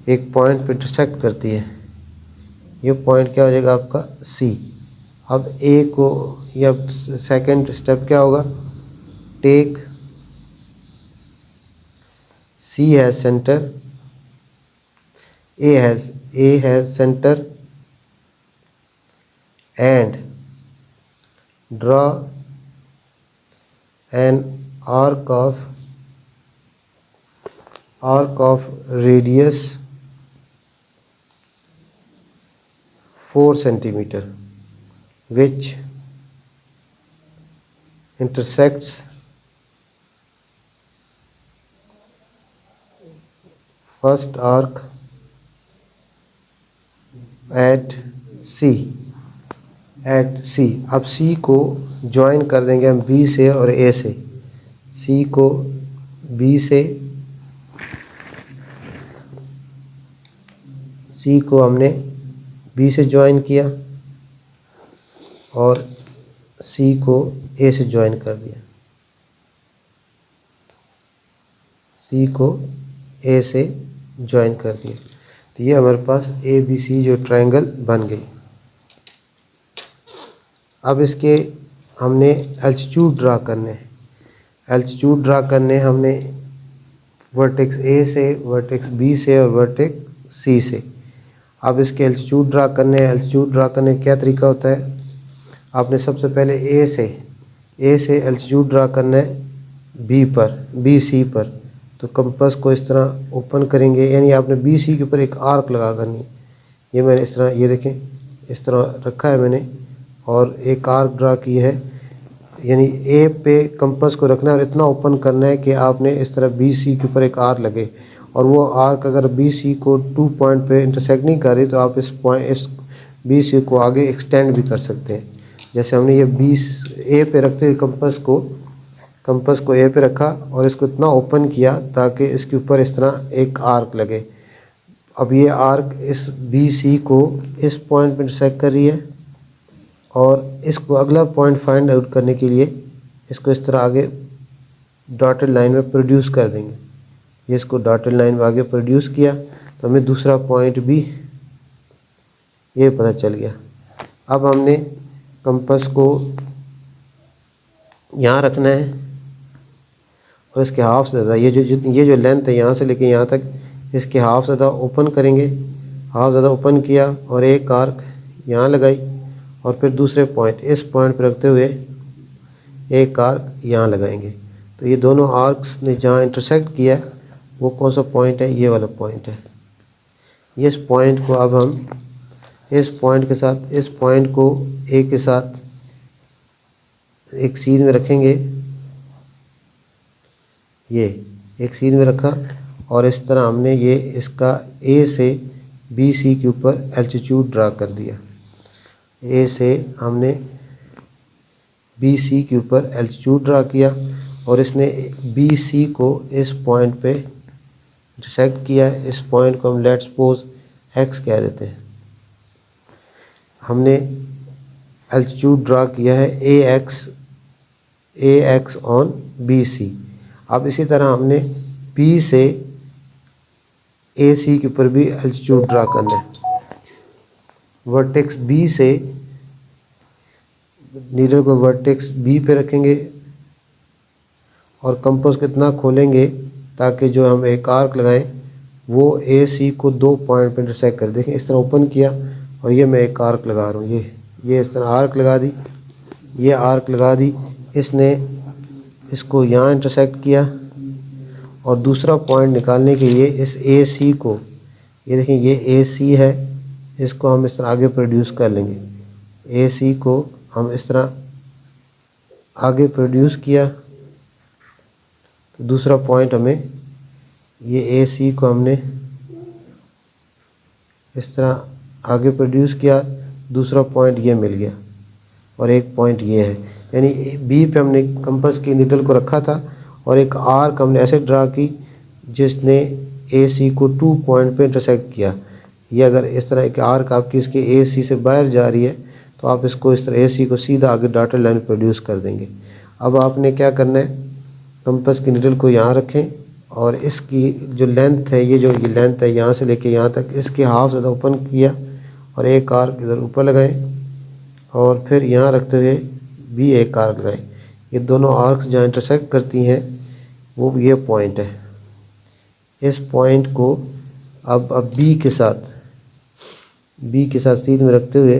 एक पॉइंट पे इंटरसेक्ट करती है। ये पॉइंट क्या हो जाएगा आपका सी। अब ए को या सेकंड स्टेप क्या होगा, take C as centre, A as centre and draw an arc of radius 4 centimeter which intersects first arc at C। अब C को ज्वाइन कर देंगे हम B से और A से। C को B से, C को हमने B से ज्वाइन किया और C को A से ज्वाइन कर दिया। C को A से ज्वाइन कर दिया। तो ये हमारे पास ABC जो ट्रायंगल बन गई। अब इसके हमने एल्टीट्यूड ड्रा करने हैं। एल्टीट्यूड ड्रा करने हमने वर्टेक्स A से, वर्टेक्स B से और वर्टेक्स C से। अब इसके एल्टीट्यूड ड्रा करने हैं। एल्टीट्यूड ड्रा करने का क्या तरीका होता है, आपने सबसे पहले ए से एल्टीट्यूड ड्रा करना है बी सी पर। तो कंपास को इस तरह ओपन करेंगे, यानी आपने बी सी के ऊपर एक आर्क लगा करनी। ये मैंने इस तरह, ये देखें इस तरह रखा है मैंने और एक आर्क ड्रा की है। यानी ए पे कंपास को रखना है और इतना ओपन करना है कि आपने इस तरह बी सी के ऊपर एक आर्क लगे और वो आर्क अगर बी सी को 2 पॉइंट पे इंटरसेक्ट नहीं कर रही तो आप इस बी सी को आगे एक्सटेंड भी कर सकते हैं। जैसे हमने ये ए पे रखते हुए कंपास को ए पे रखा और इसको इतना ओपन किया ताकि इसके ऊपर इस तरह एक आर्क लगे। अब ये आर्क इस बी सी को इस पॉइंट पे इंटरसेक्ट कर रही है और इसको अगला पॉइंट फाइंड आउट करने के लिए इसको इस तरह आगे डॉटेड लाइन में प्रोड्यूस कर देंगे। ये इसको डॉटेड लाइन में आगे प्रोड्यूस किया तो हमें दूसरा पॉइंट भी ये पता चल गया। अब हमने कंपास को यहाँ रखना है और इसके हाफ से ज़्यादा ये जो लेंथ है यहाँ से लेके यहाँ तक, इसके हाफ से ज़्यादा ओपन करेंगे। हाफ ज़्यादा ओपन किया और एक आर्क यहाँ लगाई और फिर दूसरे पॉइंट इस पॉइंट पर रखते हुए एक आर्क यहाँ लगाएंगे। तो ये दोनों आर्क्स ने जहाँ इंटरसेक्ट किया है वो कौन सा पॉइंट है, ये वाला पॉइंट है। इस पॉइंट को अब हम इस पॉइंट के साथ, इस पॉइंट को ए के साथ एक सीध में रखेंगे। ये एक सीध में रखा और इस तरह हमने ये इसका ए से बी सी के ऊपर एल्टीट्यूड ड्रा कर दिया। ए से हमने बी सी के ऊपर एल्टीट्यूड ड्रा किया और इसने बी सी को इस पॉइंट पे इंटरसेक्ट किया। इस पॉइंट को हम लेट्स सपोज एक्स कह देते हैं। हमने एल्टीट्यूड ड्रा किया है ए एक्स ऑन बी सी। अब इसी तरह हमने बी से ए सी के ऊपर भी एल्टीट्यूड ड्रा करना है। वर्टेक्स बी से नीडल को वर्टेक्स बी पे रखेंगे और कंपास कितना खोलेंगे ताकि जो हम एक आर्क लगाएं वो ए सी को 2 पॉइंट पे इंटरसेक्ट कर। देखें इस तरह ओपन किया और ये मैं एक आर्क लगा रहा हूँ। ये इस तरह आर्क लगा दी, ये आर्क लगा दी। इसने इसको यहाँ इंटरसेक्ट किया और दूसरा पॉइंट निकालने के लिए इस ए सी को, ये देखें ये ए सी है, इसको हम इस तरह आगे प्रोड्यूस कर लेंगे। ए सी को हम इस तरह आगे प्रोड्यूस किया तो दूसरा पॉइंट हमें ये ए सी को हमने इस तरह आगे प्रोड्यूस किया, दूसरा पॉइंट ये मिल गया और एक पॉइंट ये है, यानी बी पे हमने कंपास की नीडल को रखा था और एक आर्क हमने ऐसे ड्रा की जिसने ए सी को 2 पॉइंट पे इंटरसेक्ट किया। ये अगर इस तरह एक आर्क आपकी इसके ए सी से बाहर जा रही है तो आप इसको इस तरह ए सी को सीधा आगे डॉटेड लाइन प्रोड्यूस कर देंगे। अब आपने क्या करना है, कंपास की नीडल को यहाँ रखें और इसकी जो लेंथ है, ये लेंथ है यहाँ से लेके यहाँ तक, इसके हाफ ज़्यादा ओपन किया और एक आर्क इधर ऊपर लगाएं और फिर यहाँ रखते हुए भी एक आर्क लगाएं। ये दोनों आर्क्स जहाँ इंटरसेक्ट करती हैं वो ये पॉइंट है। इस पॉइंट को अब बी के साथ सीध में रखते हुए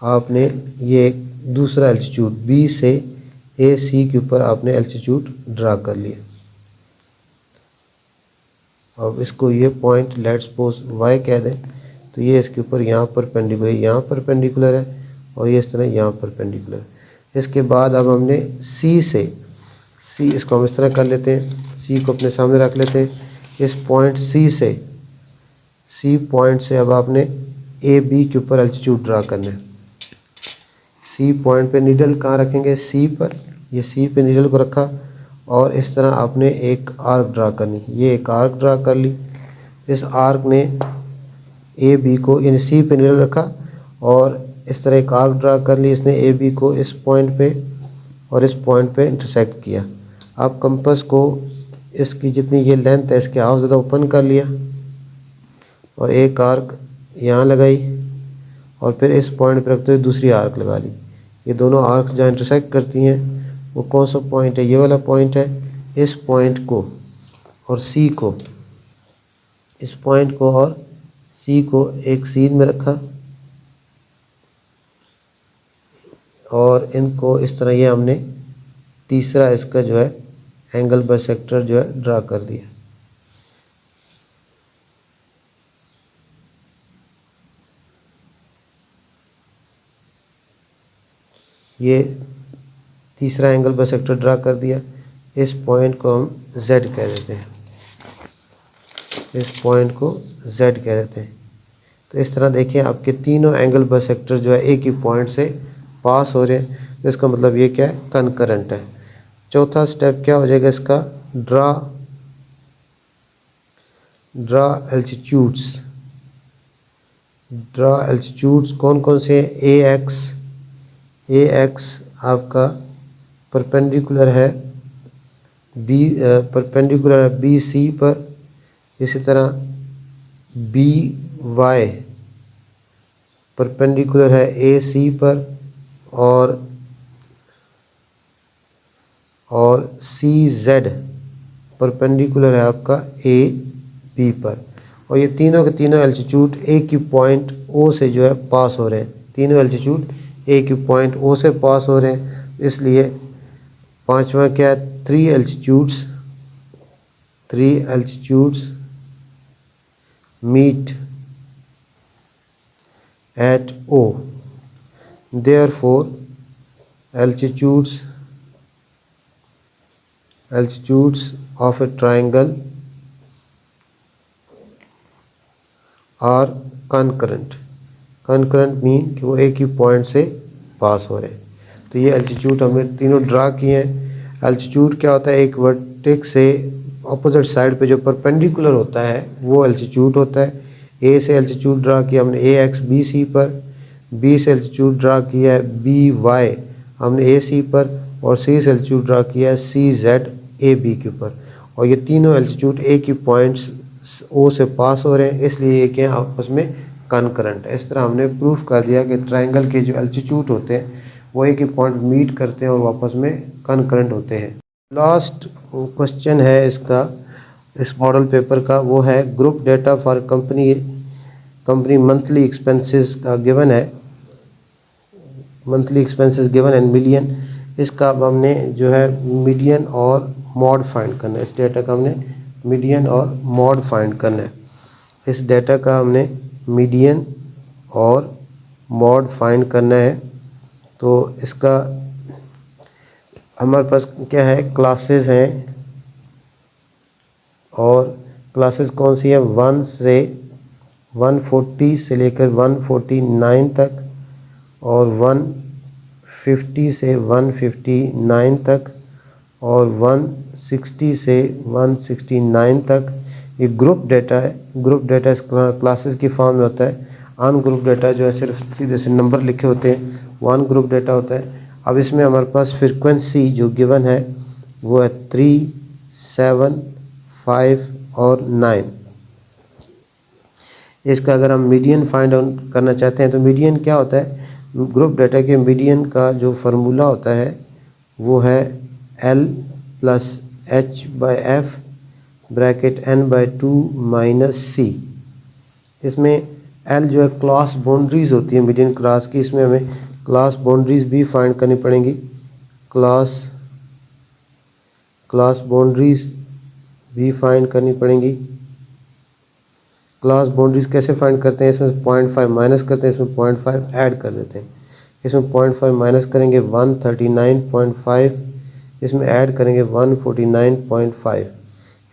आपने ये दूसरा एल्टीट्यूड बी से ए सी के ऊपर आपने एल्टीट्यूड ड्रा कर लिया। अब इसको ये पॉइंट लेट्स सपोज वाई कह दें, तो ये इसके ऊपर यहाँ परपेंडिकुलर है और ये इस तरह यहाँ परपेंडिकुलर है। इसके बाद अब हमने सी इसको हम इस तरह कर लेते हैं, सी को अपने सामने रख लेते हैं। इस पॉइंट सी पॉइंट से अब आपने ए बी के ऊपर एल्टीट्यूड ड्रा करना है। सी पॉइंट पे नीडल कहाँ रखेंगे, सी पर, ये सी पे नीडल को रखा और इस तरह आपने एक आर्क ड्रा करनी। ये एक आर्क ड्रा कर ली। इस आर्क ने ए बी को यानी सी पे नीडल रखा और इस तरह एक आर्क ड्रा कर ली। इसने ए बी को इस पॉइंट पे और इस पॉइंट पे इंटरसेक्ट किया। अब कंपास को इसकी जितनी ये लेंथ है इसके हाफ ज़्यादा ओपन कर लिया और एक आर्क यहाँ लगाई और फिर इस पॉइंट पर रखते हुए दूसरी आर्क लगा ली। ये दोनों आर्क जहाँ इंटरसेक्ट करती हैं वो कौन सा पॉइंट है, ये वाला पॉइंट है। इस पॉइंट को और सी को, इस पॉइंट को और सी को एक सीन में रखा और इनको इस तरह ये हमने तीसरा इसका जो है एंगल बाइसेक्टर जो है ड्रा कर दिया। ये तीसरा एंगल बाइसेक्टर ड्रा कर दिया। इस पॉइंट को हम Z कह देते हैं, इस पॉइंट को Z कह देते हैं। तो इस तरह देखिए आपके तीनों एंगल बाइसेक्टर जो है एक ही पॉइंट से पास हो रहे हैं। तो इसका मतलब ये क्या है, कनकरेंट है। चौथा स्टेप क्या हो जाएगा इसका, ड्रा एल्टीट्यूड्स कौन कौन से, ए एक्स आपका परपेंडिकुलर है बी सी पर, इसी तरह बी वाई परपेंडिकुलर है ए सी पर और सी जेड परपेंडिकुलर है आपका ए बी पर। और ये तीनों के तीनों एल्टीट्यूड एक ही पॉइंट ओ से जो है पास हो रहे हैं। तीनों एल्टीट्यूड एक ही पॉइंट ओ से पास हो रहे हैं। इसलिए पांचवा क्या है, three altitudes meet at O, therefore altitudes of a triangle are concurrent mean कि वो एक ही पॉइंट से पास हो रहे हैं। तो ये एल्टीट्यूड हमने तीनों ड्रा किए हैं। एल्टीट्यूड क्या होता है, एक वर्टेक्स से अपोजिट साइड पे जो परपेंडिकुलर होता है वो एल्टीट्यूड होता है। ए से एल्टीट्यूड ड्रा किया हमने ए एक्स बी सी पर, बी से एल्टीट्यूड ड्रा किया है बी वाई हमने ए सी पर और सी से एल्टीट्यूड ड्रा किया है सी जेड ए बी के ऊपर। और ये तीनों एल्टीट्यूड एक ही पॉइंट्स ओ से पास हो रहे हैं, इसलिए ये क्या आपस में कनकरेंट है। इस तरह हमने प्रूफ कर दिया कि ट्राइंगल के जो एल्टीट्यूड होते हैं वो एक ही पॉइंट मीट करते हैं और वापस में कनकरेंट होते हैं। लास्ट क्वेश्चन है इसका, इस मॉडल पेपर का, वो है group data for company monthly expenses का गिवन है, monthly expenses given and million. इसका अब हमने जो है मीडियन और मॉड फाइंड करना है। इस डेटा का हमने मीडियन और मॉड फाइंड करना है। इस डेटा का हमने मीडियन और मॉड फाइंड करना है। तो इसका हमारे पास क्या है, क्लासेस हैं और क्लासेस कौन सी है, 1 से 140 से लेकर 149 तक, और 150 से 159 तक, और 160 से 169 तक। ये ग्रुप डाटा है। ग्रुप डाटा इस क्लासेस की फॉर्म में होता है। अनग्रुप डाटा जो है सिर्फ सीधे से नंबर लिखे होते हैं, वो अनग्रुप डाटा होता है। अब इसमें हमारे पास फ्रीक्वेंसी जो गिवन है वो है 3, 7, 5 और 9। इसका अगर हम मीडियन फाइंड आउट करना चाहते हैं तो मीडियन क्या होता है, ग्रुप डाटा के मीडियन का जो फार्मूला होता है वो है L plus H by F bracket n/2 minus C. इसमें L जो है क्लास बाउंड्रीज होती है मीडियन क्लास की, इसमें हमें क्लास बाउंड्रीज भी फाइंड करनी पड़ेंगी। क्लास बाउंड्रीज भी फाइंड करनी पड़ेंगी। क्लास बाउंड्रीज कैसे फाइंड करते हैं, इसमें 0.5 माइनस करते हैं, इसमें 0.5 ऐड कर देते हैं। इसमें 0.5 माइनस करेंगे 139.5, इसमें ऐड करेंगे 149.5,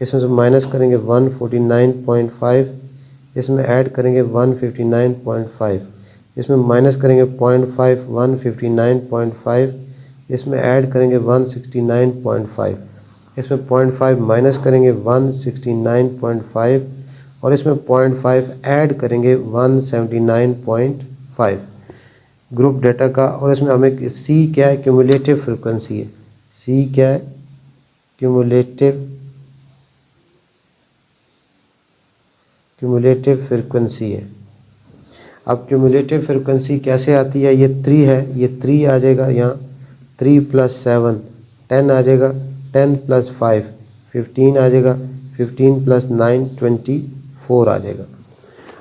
इसमें से माइनस करेंगे 149.5, इसमें ऐड करेंगे 159.5, इसमें माइनस करेंगे 0.5 159.5, इसमें ऐड करेंगे 169.5, इसमें 0.5 माइनस करेंगे 169.5, और इसमें 0.5 ऐड करेंगे 179.5 ग्रुप डाटा का। और इसमें हमें सी क्या है, क्यूमुलेटिव फ्रिक्वेंसी है। सी क्या है, क्यूमुलेटिव फ्रिक्वेंसी है। अब क्यूमुलेटिव फ्रिक्वेंसी कैसे आती है, ये 3 है, ये 3 आ जाएगा यहाँ, 3 + 7 10 आ जाएगा, 10 + 5 15 आ जाएगा, 15 + 9 24 आ जाएगा।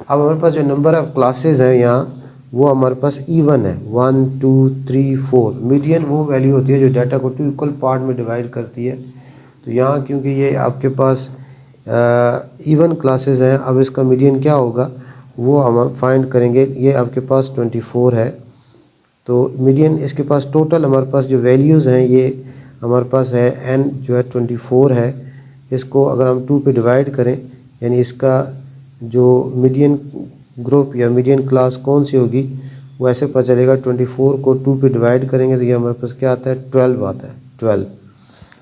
अब हमारे पास जो नंबर ऑफ क्लासेस हैं यहाँ वो हमारे पास इवन है, 1 2 3 4। मीडियन वो वैल्यू होती है जो डाटा को 2 इक्वल पार्ट में डिवाइड करती है। तो यहाँ क्योंकि ये आपके पास इवन क्लासेस हैं, अब इसका मीडियन क्या होगा वो हम फाइंड करेंगे। ये आपके पास 24 है, तो मीडियन इसके पास टोटल हमारे पास जो वैल्यूज़ हैं ये हमारे पास है n जो है 24 है। इसको अगर हम 2 पे डिवाइड करें, यानी इसका जो मीडियन ग्रुप या मीडियन क्लास कौन सी होगी वो ऐसे पता चलेगा। 24 को 2 पे डिवाइड करेंगे तो ये हमारे पास क्या आता है, 12 आता है। 12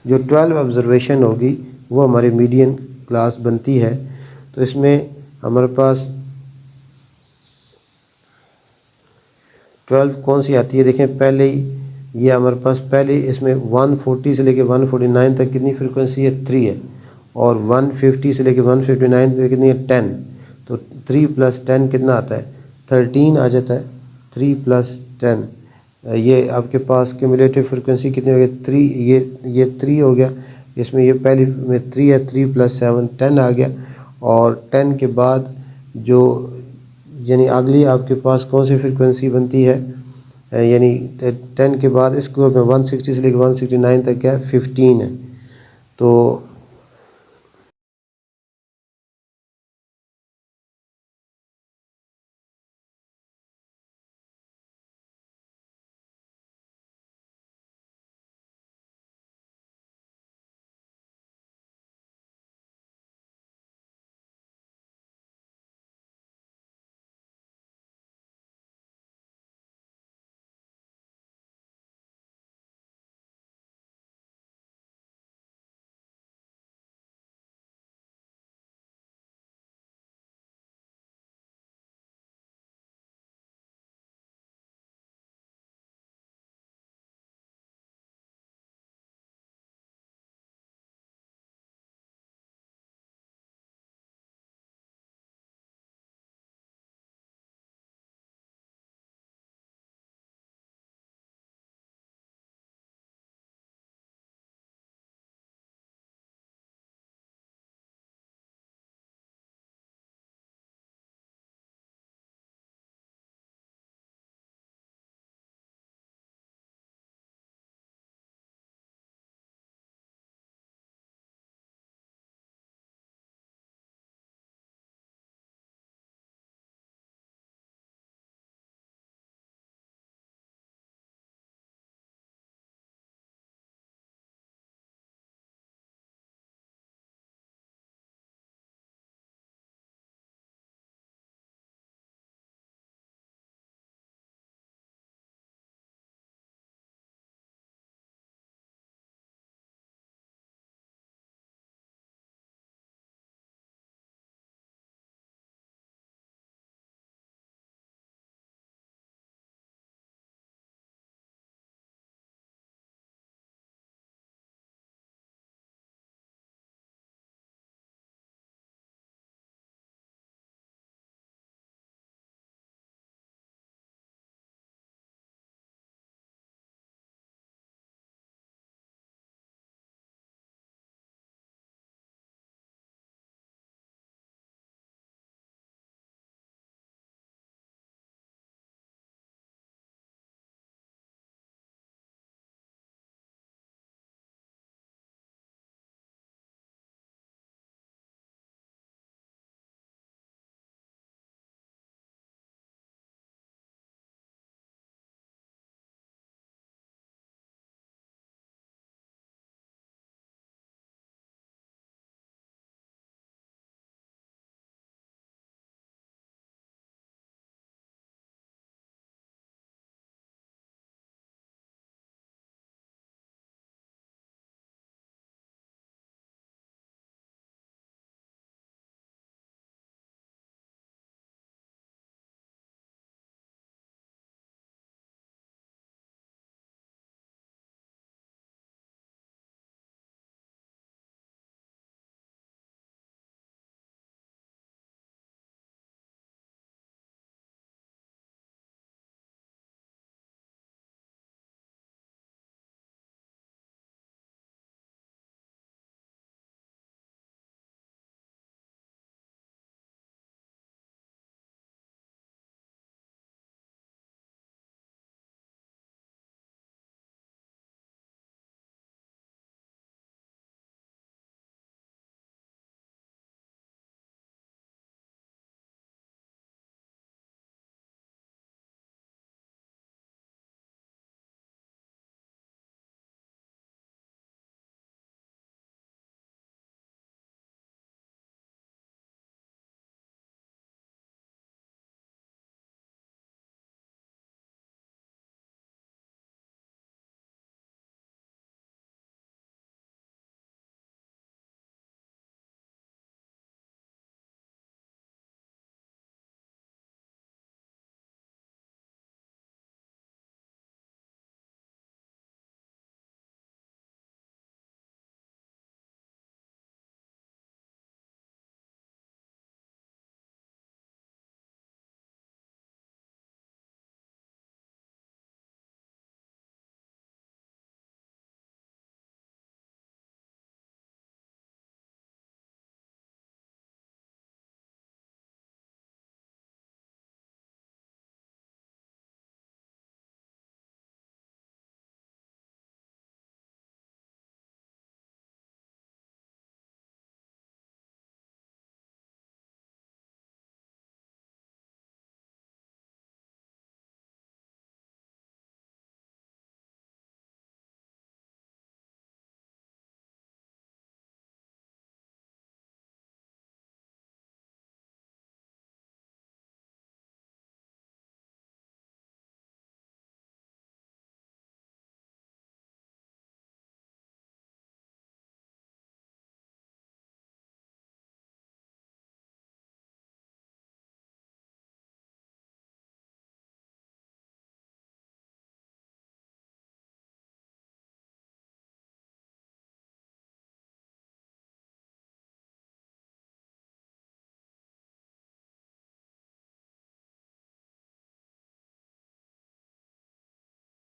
जो 12 ऑब्जर्वेशन होगी वो हमारी मीडियन क्लास बनती है। तो इसमें हमारे पास 12 कौन सी आती है, देखें पहले ही ये हमारे पास पहले इसमें 140 से लेके 149 तक कितनी फ्रीक्वेंसी है, 3 है, और 150 से लेके 159 तक कितनी है, 10। तो 3 + 10 कितना आता है, 13 आ जाता है। 3 + 10 ये आपके पास क्यूमुलेटिव फ्रीक्वेंसी कितनी हो गई, 3। ये 3 हो गया, इसमें ये पहली में 3 है, 3 + 7 10 आ गया। और 10 के बाद जो यानी अगली आपके पास कौन सी फ्रीक्वेंसी बनती है, यानी 10 के बाद इसको में 160 से लेकर 169 तक क्या है, 15 है। तो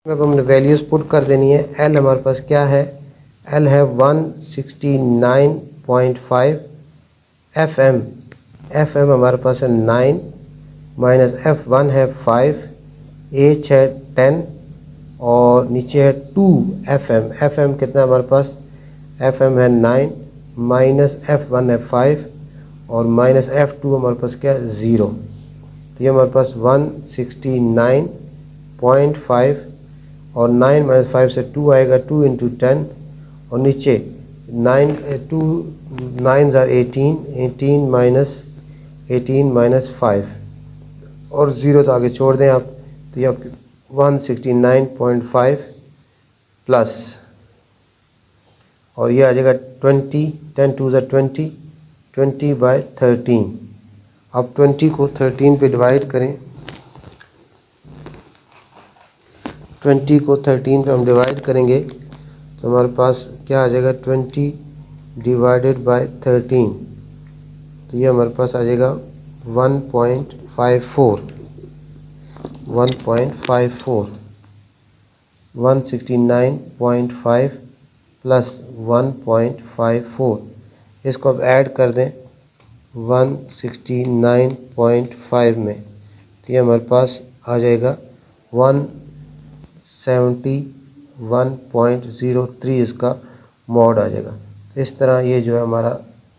अब हमने वैल्यूज़ पुट कर देनी है। एल हमारे पास क्या है, एल है 169.5 FM, FM हमारे पास है 9 माइनस F1 है 5, H है 10 और नीचे है 2 FM, FM कितना हमारे पास, FM है 9 माइनस F1 है 5 और माइनस F2 हमारे पास क्या है 0। तो ये हमारे पास 169.5 और 9 माइनस 5 से 2 आएगा, 2 इंटू 10 और नीचे 2 9s आर 18, 18 माइनस 5 और 0 तो आगे छोड़ दें आप, तो ये आपकी 169.5 प्लस और ये आ जाएगा 20, 10 2 ज़ा 20, 20/13। अब 20 को 13 पे डिवाइड करें, 20 को 13 पे हम डिवाइड करेंगे तो हमारे पास क्या आ जाएगा, 20 डिवाइडेड बाय 13, तो ये हमारे पास आ जाएगा 1.54, 169.5 प्लस 1.54, इसको अब ऐड कर दें 169.5 में, तो ये हमारे पास आ जाएगा 171.03 इसका मॉड आ जाएगा। तो इस तरह ये जो है हमारा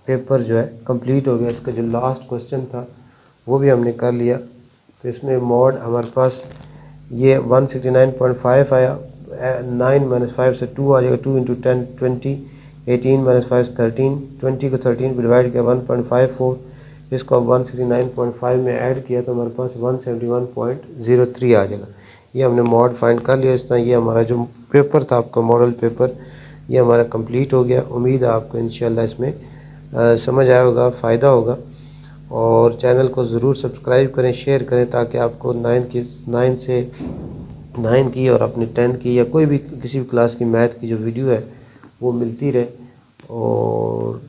पेपर जो है कंप्लीट हो गया। इसका जो लास्ट क्वेश्चन था वो भी हमने कर लिया। तो इसमें मॉड हमारे पास ये 169.5 आया, 9 माइनस 5 से 2 आ जाएगा, 2 इंटू 10 20, 18 माइनस 5 13, 20 को 13 पर डिवाइड किया 1.54, इसको अब 169.5 में ऐड किया तो हमारे पास 171.03 आ जाएगा। ये हमने मॉड फाइंड कर लिया। इस तरह ये हमारा जो पेपर था आपका मॉडल पेपर, ये हमारा कंप्लीट हो गया। उम्मीद है आपको इंशाल्लाह इसमें समझ आया होगा, फ़ायदा होगा और चैनल को ज़रूर सब्सक्राइब करें, शेयर करें ताकि आपको 9 की और अपनी 10 की या कोई भी किसी भी क्लास की मैथ की जो वीडियो है वो मिलती रहे। और